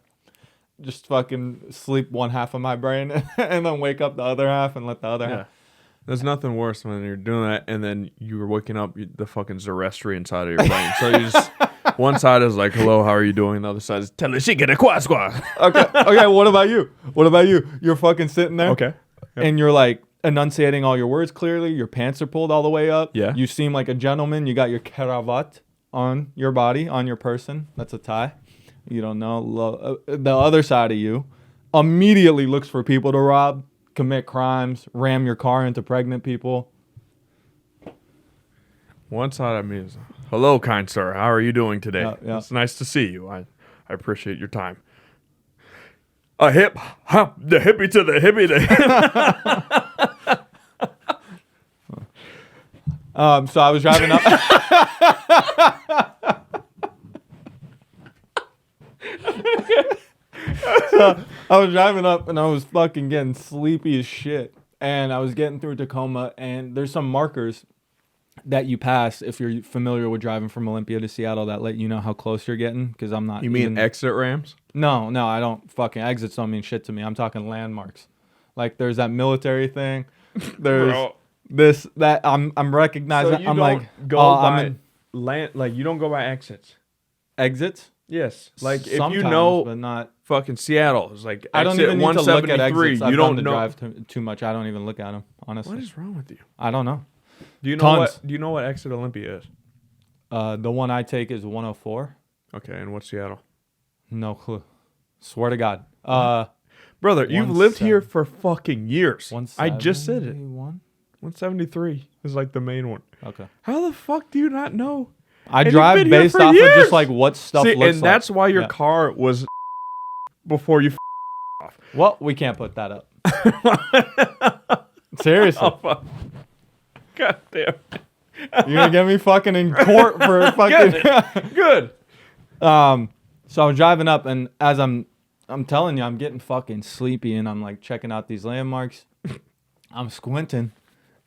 Just fucking sleep one half of my brain and then wake up the other half and let the other half. There's nothing worse when you're doing that and then you're waking up the fucking Zoroastrian side of your brain. So you just, one side is like, hello, how are you doing? The other side is, tell us she get a quasqua. Okay, what about you? You're fucking sitting there. Okay. Yep. And you're like, enunciating all your words clearly. Your pants are pulled all the way up. Yeah. You seem like a gentleman. You got your cravat on your body, on your person. That's a tie. You don't know. The other side of you immediately looks for people to rob, commit crimes, ram your car into pregnant people. One side of me is, hello, kind sir. How are you doing today? Yeah. It's nice to see you. I appreciate your time. A hip, hop, the hippie to the hippie. So I was driving up. So I was driving up and I was fucking getting sleepy as shit. And I was getting through Tacoma, and there's some markers that you pass if you're familiar with driving from Olympia to Seattle that let you know how close you're getting. Because I'm not. You mean exit ramps? No, I don't. Fucking exits don't mean shit to me. I'm talking landmarks. Like there's that military thing. There's this that I'm recognizing. So you I'm don't like go by land, like you don't go by exits. Exits. Yes, like if Sometimes, you know, but not. fucking Seattle is like I don't even need to look at exits. You don't know. Drive too much. I don't even look at them. Honestly, What is wrong with you? I don't know. Do you know Tons. what? Do you know what exit Olympia is? The one I take is 104. Okay, and what's Seattle? No clue. Swear to God. Brother, you've lived here for fucking years. I just said it. 173 is like the main one. Okay. How the fuck do you not know? I And drive you've been here based for off years. of just like what stuff See, looks like. and that's why your Yeah. car was before you off. Well, we can't put that up. Seriously. Oh, fuck. God damn. You're gonna get me fucking in court for fucking Good. So I was driving up, and as I'm telling you, I'm getting fucking sleepy, and I'm like checking out these landmarks. I'm squinting,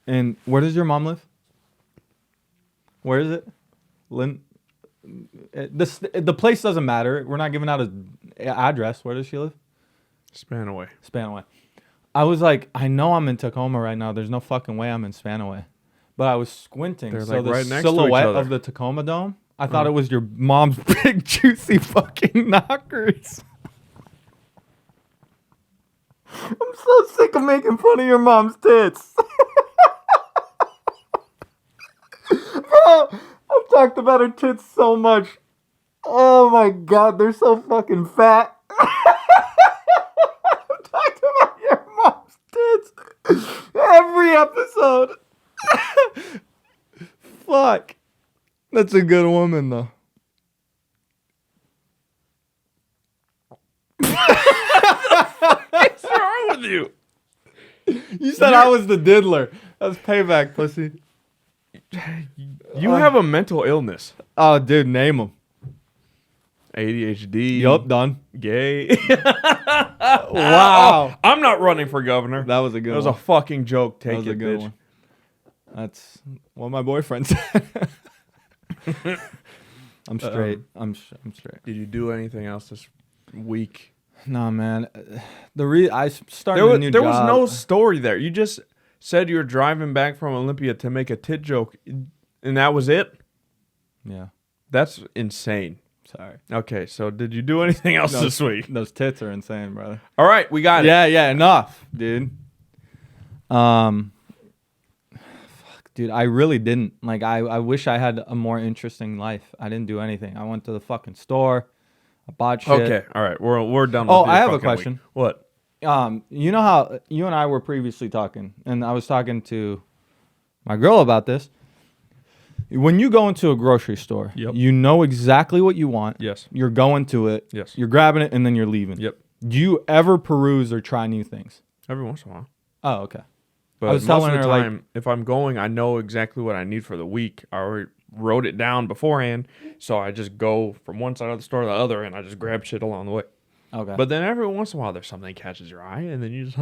and where does your mom live? Where is it? The place doesn't matter. We're not giving out an address. Where does she live? Spanaway. Spanaway. I was like, I know I'm in Tacoma right now. There's no fucking way I'm in Spanaway. But I was squinting. They're so like the right next to each silhouette other. of the Tacoma Dome, I thought it was your mom's big, juicy fucking knockers. I'm so sick of making fun of your mom's tits. Bro, I've talked about her tits so much. Oh my God, they're so fucking fat. I've talked about your mom's tits every episode. Fuck. That's a good woman, though. What's wrong with you? You said I was the diddler. That's payback, pussy. You have a mental illness. Oh, dude, name them. ADHD. Yup, done. Gay. Wow. I'm not running for governor. That was a good That was one. a fucking joke. That Take was it, a good bitch. one. That's what my boyfriend said. I'm straight. I'm straight. Did you do anything else this week? No, man. I started a new There job. was no story there. You just said you were driving back from Olympia to make a tit joke, and that was it? Yeah. That's insane. Sorry. Okay, so did you do anything else this week? Those tits are insane, brother. All right, we got it. Yeah, enough, dude. Fuck, dude, I really didn't. Like, I wish I had a more interesting life. I didn't do anything. I went to the fucking store. I bought shit. Okay, all right, we're done with Oh, your I have a fucking question. week. What? You know how you and I were previously talking, and I was talking to my girl about this. When you go into a grocery store, Yep. you know exactly what you want. Yes. You're going to it. Yes. You're grabbing it, and then you're leaving. Yep. Do you ever peruse or try new things? Every once in a while. Oh, okay. But I was most telling of the her, like- time, if I'm going, I know exactly what I need for the week. I already wrote it down beforehand, so I just go from one side of the store to the other, and I just grab shit along the way. Okay. But then every once in a while, there's something that catches your eye, and then you just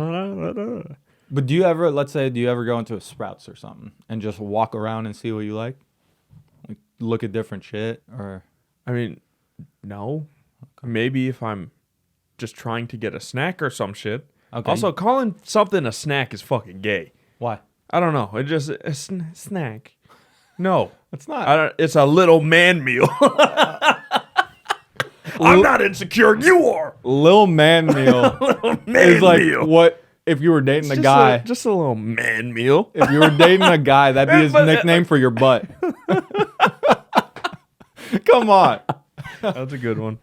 But do you ever, let's say, do you ever go into a Sprouts or something and just walk around and see what you like? Like look at different shit or? I mean, no. Okay. Maybe if I'm just trying to get a snack or some shit. Okay. Also, calling something a snack is fucking gay. Why? I don't know. It just a snack. No, It's not. It's a little man meal. I'm not insecure. You are. Lil Man meal Little man is like meal. what if you were dating a guy, just a little man meal. If you were dating a guy, that'd be his nickname for your butt. Come on. That's a good one.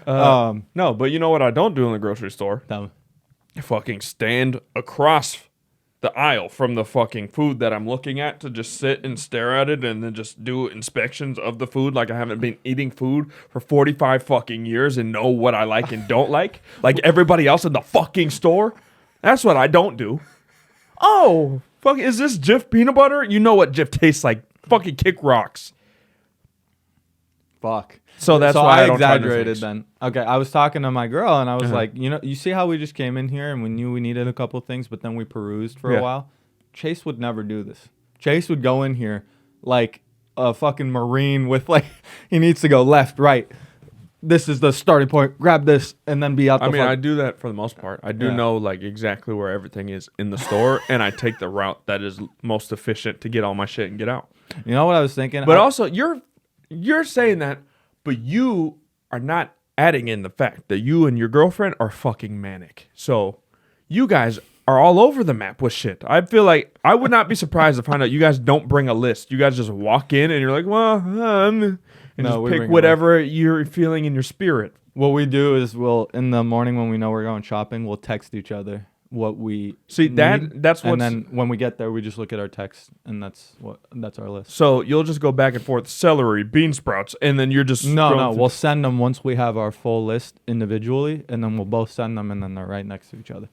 No, but you know what I don't do in the grocery store? No. Fucking stand across the aisle from the fucking food that I'm looking at to just sit and stare at it and then just do inspections of the food like I haven't been eating food for 45 fucking years and know what I like and don't like everybody else in the fucking store. That's what I don't do. Oh, fuck, is this Jif peanut butter? You know what Jif tastes like. Fucking kick rocks. Fuck. So that's why I don't exaggerated then. Okay, I was talking to my girl and I was like, you see how we just came in here and we knew we needed a couple things, but then we perused for a while? Chase would never do this. Chase would go in here like a fucking Marine with he needs to go left, right. This is the starting point. Grab this and then be out the I do that for the most part. I do know exactly where everything is in the store and I take the route that is most efficient to get all my shit and get out. You know what I was thinking? But also, you're saying that, but you are not adding in the fact that you and your girlfriend are fucking manic. So you guys are all over the map with shit. I feel like I would not be surprised to find out you guys don't bring a list. You guys just walk in and you're like, well, and just pick whatever you're feeling in your spirit. What we do is in the morning when we know we're going shopping, we'll text each other what we need, that's what. And then when we get there, we just look at our text, and that's our list. So you'll just go back and forth: celery, bean sprouts, and then you're just no. We'll send them once we have our full list individually, and then we'll both send them, and then they're right next to each other.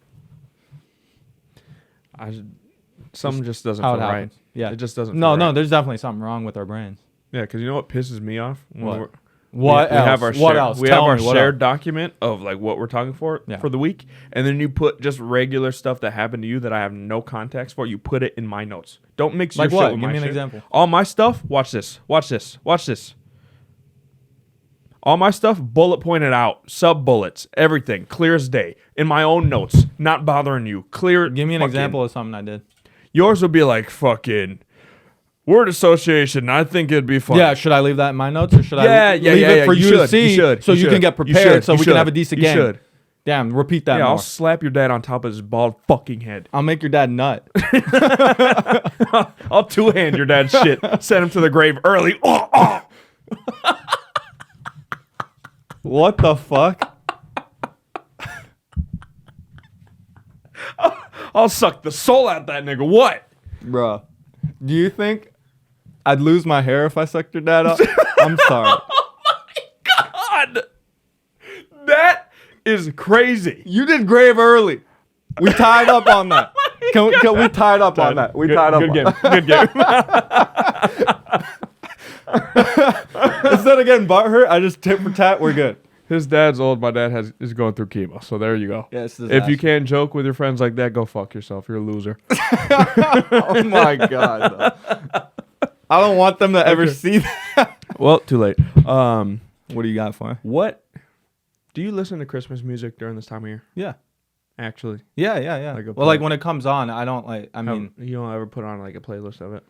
Something just doesn't feel right. Yeah, it just doesn't. No, there's definitely something wrong with our brains. Yeah, because you know what pisses me off? What else? We have our shared document of what we're talking for the week, and then you put just regular stuff that happened to you that I have no context for. You put it in my notes. Don't mix your shit with my shit. Give me an example. All my stuff. Watch this. All my stuff bullet pointed out, sub bullets, everything clear as day in my own notes. Not bothering you. Clear. Give me an example of something I did. Yours would be like fucking. Word association. I think it'd be fun. Yeah, should I leave that in my notes or should I leave it for you to see so you can get prepared so we can have a decent game? You should. Damn, repeat that more. I'll slap your dad on top of his bald fucking head. I'll make your dad nut. I'll two-hand your dad's shit. Send him to the grave early. What the fuck? I'll suck the soul out that nigga. What? Bruh, do you think I'd lose my hair if I sucked your dad up? I'm sorry. Oh my God. That is crazy. You did grave early. We tied up on that. Can we tied up on that? We tied up on that. Good game. Instead of getting butthurt, I just tit for tat. We're good. His dad's old. My dad is going through chemo. So there you go. Yeah, if you can't joke with your friends like that, go fuck yourself. You're a loser. Oh my God. I don't want them to ever see that. Well, too late. What do you got for me? What? Do you listen to Christmas music during this time of year? Yeah. Actually? Yeah. When it comes on, I don't you don't ever put on a playlist of it?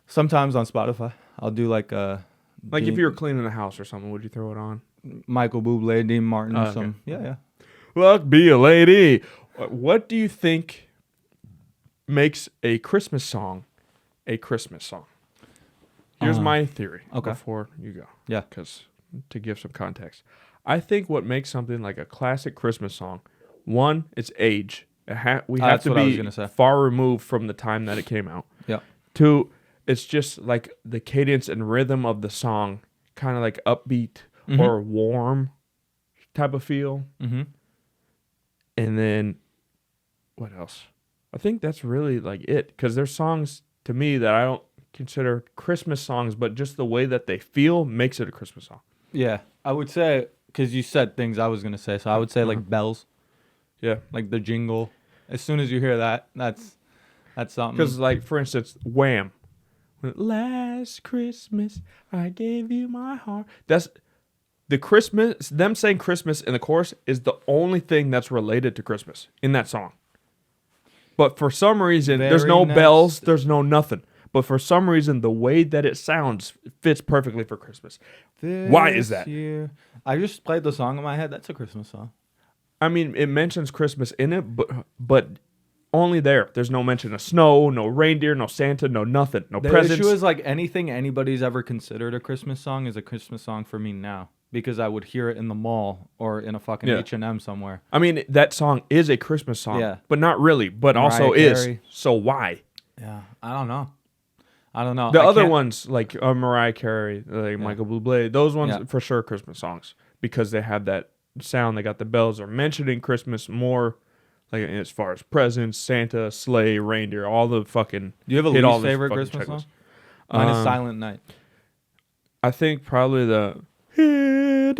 Sometimes on Spotify. I'll do if you were cleaning the house or something, would you throw it on? Michael Bublé, Dean Martin, or something. Yeah. Luck be a lady. What do you think makes a Christmas song a Christmas song? Here's my theory. Okay. Before you go. Yeah. Because to give some context, I think what makes something like a classic Christmas song, one, it's age. We have to be far removed from the time that it came out. Yeah. Two, it's just like the cadence and rhythm of the song, kind of like upbeat or warm type of feel. Mm-hmm. And then what else? I think that's really it, because there's songs to me that I don't consider Christmas songs, but just the way that they feel makes it a Christmas song. Yeah, I would say, because you said things I was going to say, so I would say bells. Yeah. Like the jingle. As soon as you hear that, that's something. Because for instance, Wham. Last Christmas, I gave you my heart. That's the Christmas, them saying Christmas in the chorus is the only thing that's related to Christmas in that song. But for some reason, there's no bells, there's no nothing. But for some reason, the way that it sounds fits perfectly for Christmas. Why is that? I just played the song in my head. That's a Christmas song. I mean, it mentions Christmas in it, but only there. There's no mention of snow, no reindeer, no Santa, no nothing, no presents. The issue is like anything anybody's ever considered a Christmas song is a Christmas song for me now because I would hear it in the mall or in a fucking H&M somewhere. I mean, that song is a Christmas song, but not really, but Mariah also Carey. Is. So why? Yeah, I don't know. The other ones like Mariah Carey, like Michael Bublé, those ones for sure Christmas songs because they have that sound. They got the bells. They're mentioning Christmas more, like as far as presents, Santa, sleigh, reindeer, all the fucking. Do you have a least favorite Christmas song? Mine is Silent Night. I think probably the. Ding,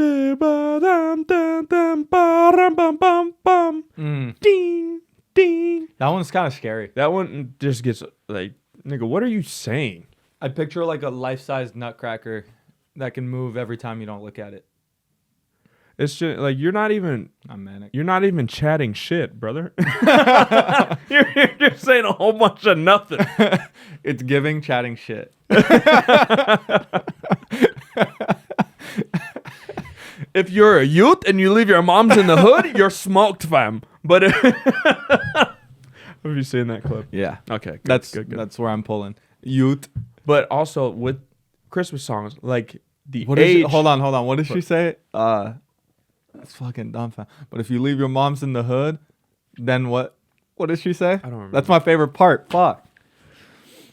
ding. That one's kind of scary. That one just gets like, nigga, what are you saying? I picture like a life-size nutcracker that can move every time you don't look at it. It's just like you're not even. I'm manic. You're not even chatting shit, brother. you're just saying a whole bunch of nothing. It's giving chatting shit. If you're a youth and you leave your moms in the hood, you're smoked, fam. But have you seen that clip? Yeah. Okay. Good, good. That's where I'm pulling. Youth. But also with Christmas songs, like the what age. Hold on. What did she say? That's fucking dumb, fam. But if you leave your moms in the hood, then what? What did she say? I don't remember. That's my favorite part. Fuck.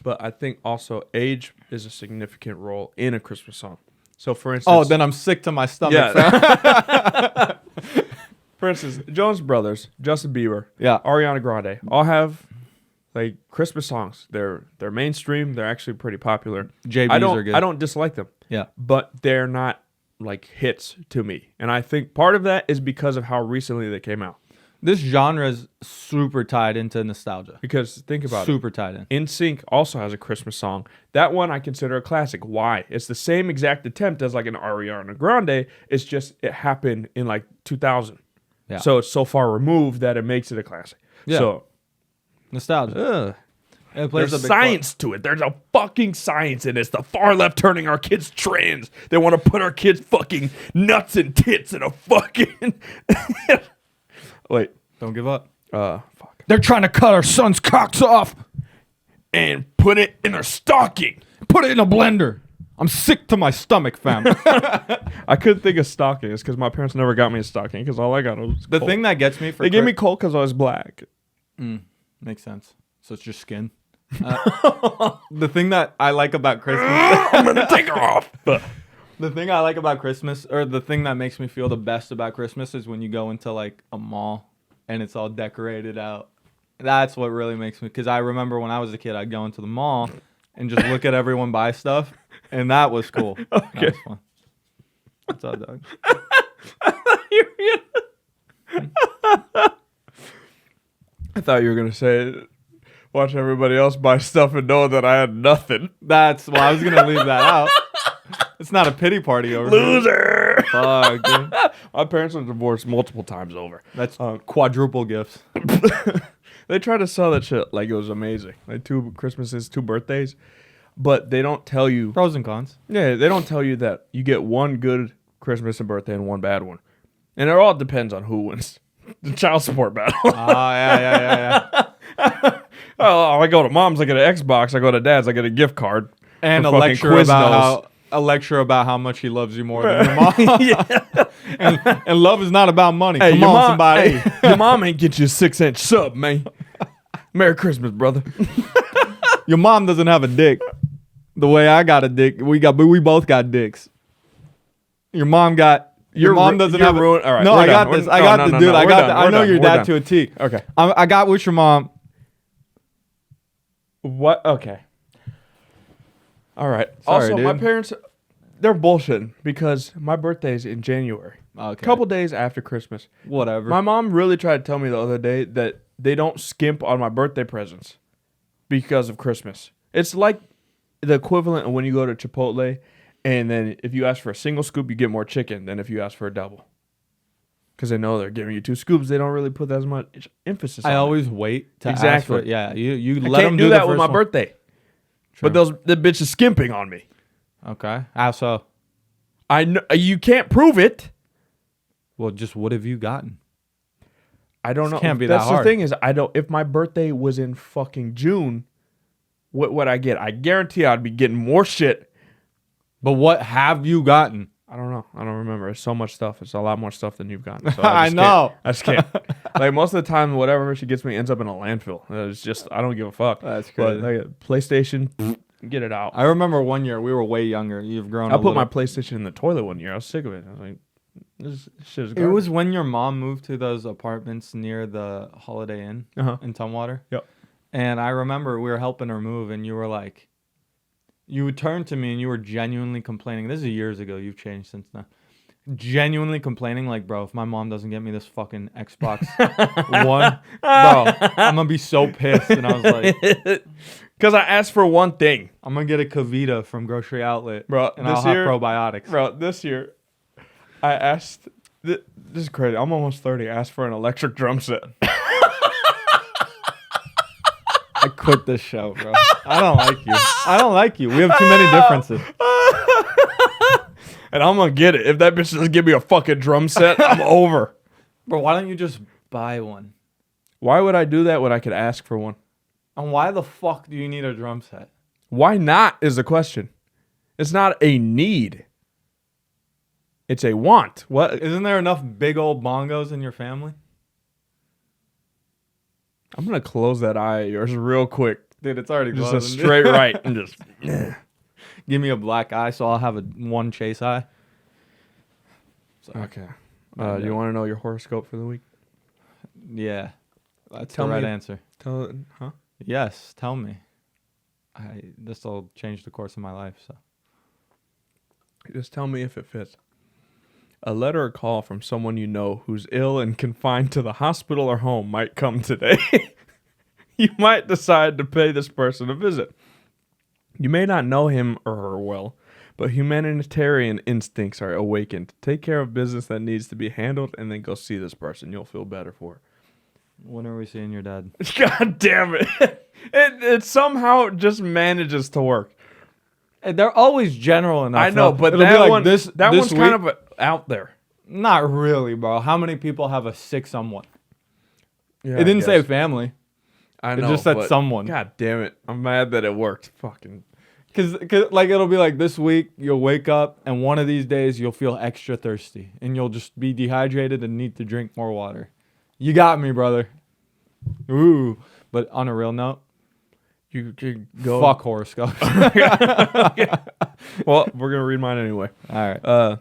But I think also age is a significant role in a Christmas song. So for instance, then I'm sick to my stomach. Yeah. For instance, Jonas Brothers, Justin Bieber, Ariana Grande, all have like Christmas songs. They're mainstream. They're actually pretty popular. JB's are good. I don't dislike them. Yeah, but they're not like hits to me, and I think part of that is because of how recently they came out. This genre is super tied into nostalgia. Because think about it. Super tied in. NSYNC also has a Christmas song. That one I consider a classic. Why? It's the same exact attempt as like an Ariana Grande. It's just it happened in like 2000. Yeah. So it's so far removed that it makes it a classic. Yeah. So nostalgia. There's science to it. There's a fucking science in it. It's the far left turning our kids trans. They want to put our kids fucking nuts and tits in a fucking... Wait. Don't give up. Fuck. They're trying to cut our sons' cocks off and put it in a stocking. Put it in a blender. I'm sick to my stomach, fam. I couldn't think of stocking. It's because my parents never got me a stocking because all I got was the coal. Thing that gets me for they gave me coal because I was black. Makes sense. So it's your skin. The thing that I like about Christmas... I'm going to take her off. The thing I like about Christmas, or the thing that makes me feel the best about Christmas is when you go into like a mall and it's all decorated out. That's what really makes me, because I remember when I was a kid, I'd go into the mall and just look at everyone buy stuff, and that was cool. Okay. That was fun. What's up, dog? I thought you were going to say, watch everybody else buy stuff and know that I had nothing. Well, I was going to leave that out. It's not a pity party over Loser. Fuck, dude. My parents were divorced multiple times over. That's quadruple gifts. They try to sell that shit like it was amazing. Like 2 Christmases, 2 birthdays. But they don't tell you... Pros and cons. Yeah, they don't tell you that you get one good Christmas and birthday and one bad one. And it all depends on who wins. The child support battle. Yeah. Oh, I go to mom's, I get an Xbox. I go to dad's, I get a gift card. And a lecture about how much he loves you more than your mom. Yeah. and love is not about money. Hey, come on, somebody. Hey, your mom ain't get you a 6-inch sub, man. Merry Christmas, brother. Your mom doesn't have a dick. The way I got a dick, we both got dicks. Your mom doesn't have. All right, no, I got this. I got the dude. I know your dad to a T. Okay. I got with your mom. What? Okay. All right. Sorry, also, dude. my parents, they're bullshitting because my birthday's in January. Okay. A couple days after Christmas. Whatever. My mom really tried to tell me the other day that they don't skimp on my birthday presents because of Christmas. It's like the equivalent of when you go to Chipotle and then if you ask for a single scoop, you get more chicken than if you ask for a double. Because they know they're giving you 2 scoops. They don't really put as much emphasis on it. I always wait to ask for it. Yeah, you let them do that with my one. birthday. True. But the bitch is skimping on me. Okay. How so? I know you can't prove it. Well, just what have you gotten? I don't know. Can't be That's that hard. the thing is, I don't. If my birthday was in fucking June, what would I get? I guarantee I'd be getting more shit. But what have you gotten? I don't know. I don't remember. It's so much stuff. It's a lot more stuff than you've gotten. So I know. I just can't. Like, most of the time, whatever she gets me ends up in a landfill. It's just, I don't give a fuck. That's crazy. But like, PlayStation, get it out. I remember one year we were way younger. You've grown. I put my PlayStation in the toilet one year. I was sick of it. I was like, this shit is garbage. It was when your mom moved to those apartments near the Holiday Inn in Tumwater. Yep. And I remember we were helping her move, and you were like, you would turn to me and you were genuinely complaining. This is years ago. You've changed since then. Genuinely complaining, like, bro, if my mom doesn't get me this fucking Xbox One, bro, I'm gonna be so pissed. And I was like, because I asked for one thing. I'm gonna get a Kavita from Grocery Outlet, bro, and I'll have probiotics. Bro, this year, I asked, this is crazy. I'm almost 30. I asked for an electric drum set. I quit this show, bro. I don't like you. I don't like you. We have too many differences. And I'm gonna get it. If that bitch doesn't give me a fucking drum set, I'm over. Bro, why don't you just buy one? Why would I do that when I could ask for one? And why the fuck do you need a drum set? Why not is the question. It's not a need. It's a want. What? Isn't there enough big old bongos in your family? I'm gonna close that eye of yours real quick. Dude, it's already just closing. A straight right and just give me a black eye so I'll have one chase eye. Okay. You want to know your horoscope for the week? Yeah. That's the right answer. Huh? Yes, tell me. This will change the course of my life. So, just tell me if it fits. A letter or call from someone you know who's ill and confined to the hospital or home might come today. You might decide to pay this person a visit. You may not know him or her well, but humanitarian instincts are awakened. Take care of business that needs to be handled and then go see this person. You'll feel better for it. When are we seeing your dad? God damn it. It somehow just manages to work. They're always general enough. I know, but it'll that be like one, this that this one's week, kind of out there. Not really, bro. How many people have a sick someone? Yeah, it didn't say family. I know. It just said someone. God damn it. I'm mad that it worked. Fucking. Cause like it'll be like this week you'll wake up and one of these days you'll feel extra thirsty and you'll just be dehydrated and need to drink more water. You got me, brother. Ooh. But on a real note, you could go fuck horoscopes. Well, we're gonna read mine anyway. All right.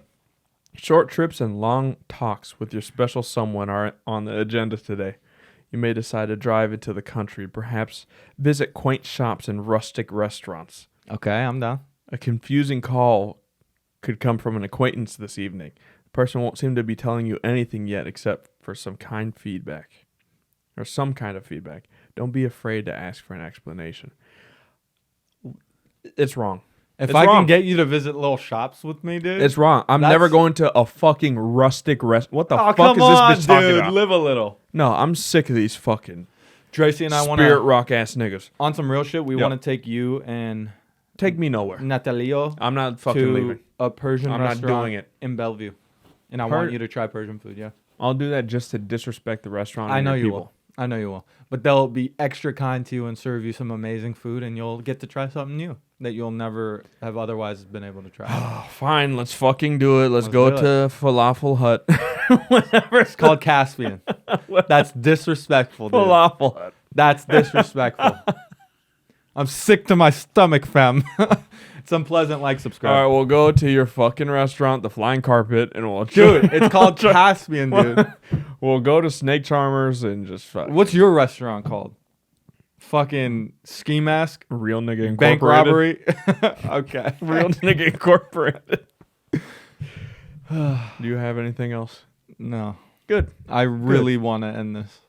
Short trips and long talks with your special someone are on the agenda today. You may decide to drive into the country, perhaps visit quaint shops and rustic restaurants. Okay, I'm down. A confusing call could come from an acquaintance this evening. The person won't seem to be telling you anything yet except for some kind of feedback. Don't be afraid to ask for an explanation. It's wrong. If I can get you to visit little shops with me, dude. It's wrong. I'm never going to a fucking rustic What the fuck is this bitch talking about? Live a little. No, I'm sick of these fucking Tracy and I want spirit rock ass niggas. On some real shit, we want to take you and take me nowhere. Natalio. I'm not fucking leaving. A Persian restaurant not doing it in Bellevue. And I want you to try Persian food, yeah. I'll do that just to disrespect the restaurant. I know you will. I know you will. But they'll be extra kind to you and serve you some amazing food, and you'll get to try something new that you'll never have otherwise been able to try. Oh, fine, let's fucking do it. Let's go to Falafel Hut. Whatever. It's called Caspian. That's disrespectful, dude. Falafel Hut. That's disrespectful. I'm sick to my stomach, fam. It's unpleasant. Like, subscribe. All right, we'll go to your fucking restaurant, the Flying Carpet, and we'll... Dude, it's called Caspian, dude. We'll go to Snake Charmers and just... What's your restaurant called? Fucking Ski Mask? Real Nigga Incorporated. Bank Robbery? Okay. Real Nigga Incorporated. Do you have anything else? No. Good. I really want to end this.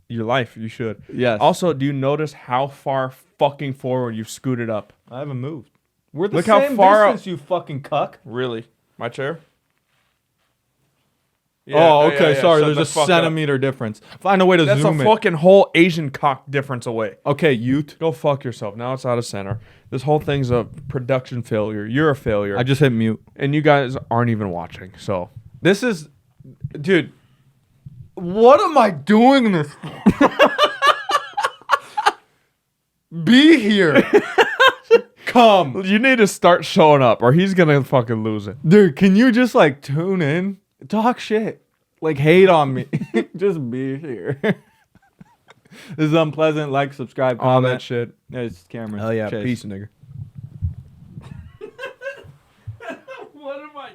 Your life, you should. Yes. Also, do you notice how far fucking forward you've scooted up? I haven't moved. We're the Look same how far distance, you fucking cuck. Really? My chair? Yeah, okay, sorry. Shut There's the a centimeter difference. Find a way to That's zoom a it. fucking whole Asian cock difference away. Okay, Ute. Go fuck yourself. Now it's out of center. This whole thing's a production failure. You're a failure. I just hit mute. And you guys aren't even watching, so. This is... Dude, What am I doing this for? Be here. Come. You need to start showing up or he's gonna fucking lose it. Dude, can you just like tune in? Talk shit. Like hate on me. Just be here. This is Unpleasant. Like, subscribe, comment. All that shit. It's Cameron. Hell yeah. Chase. Peace, nigga.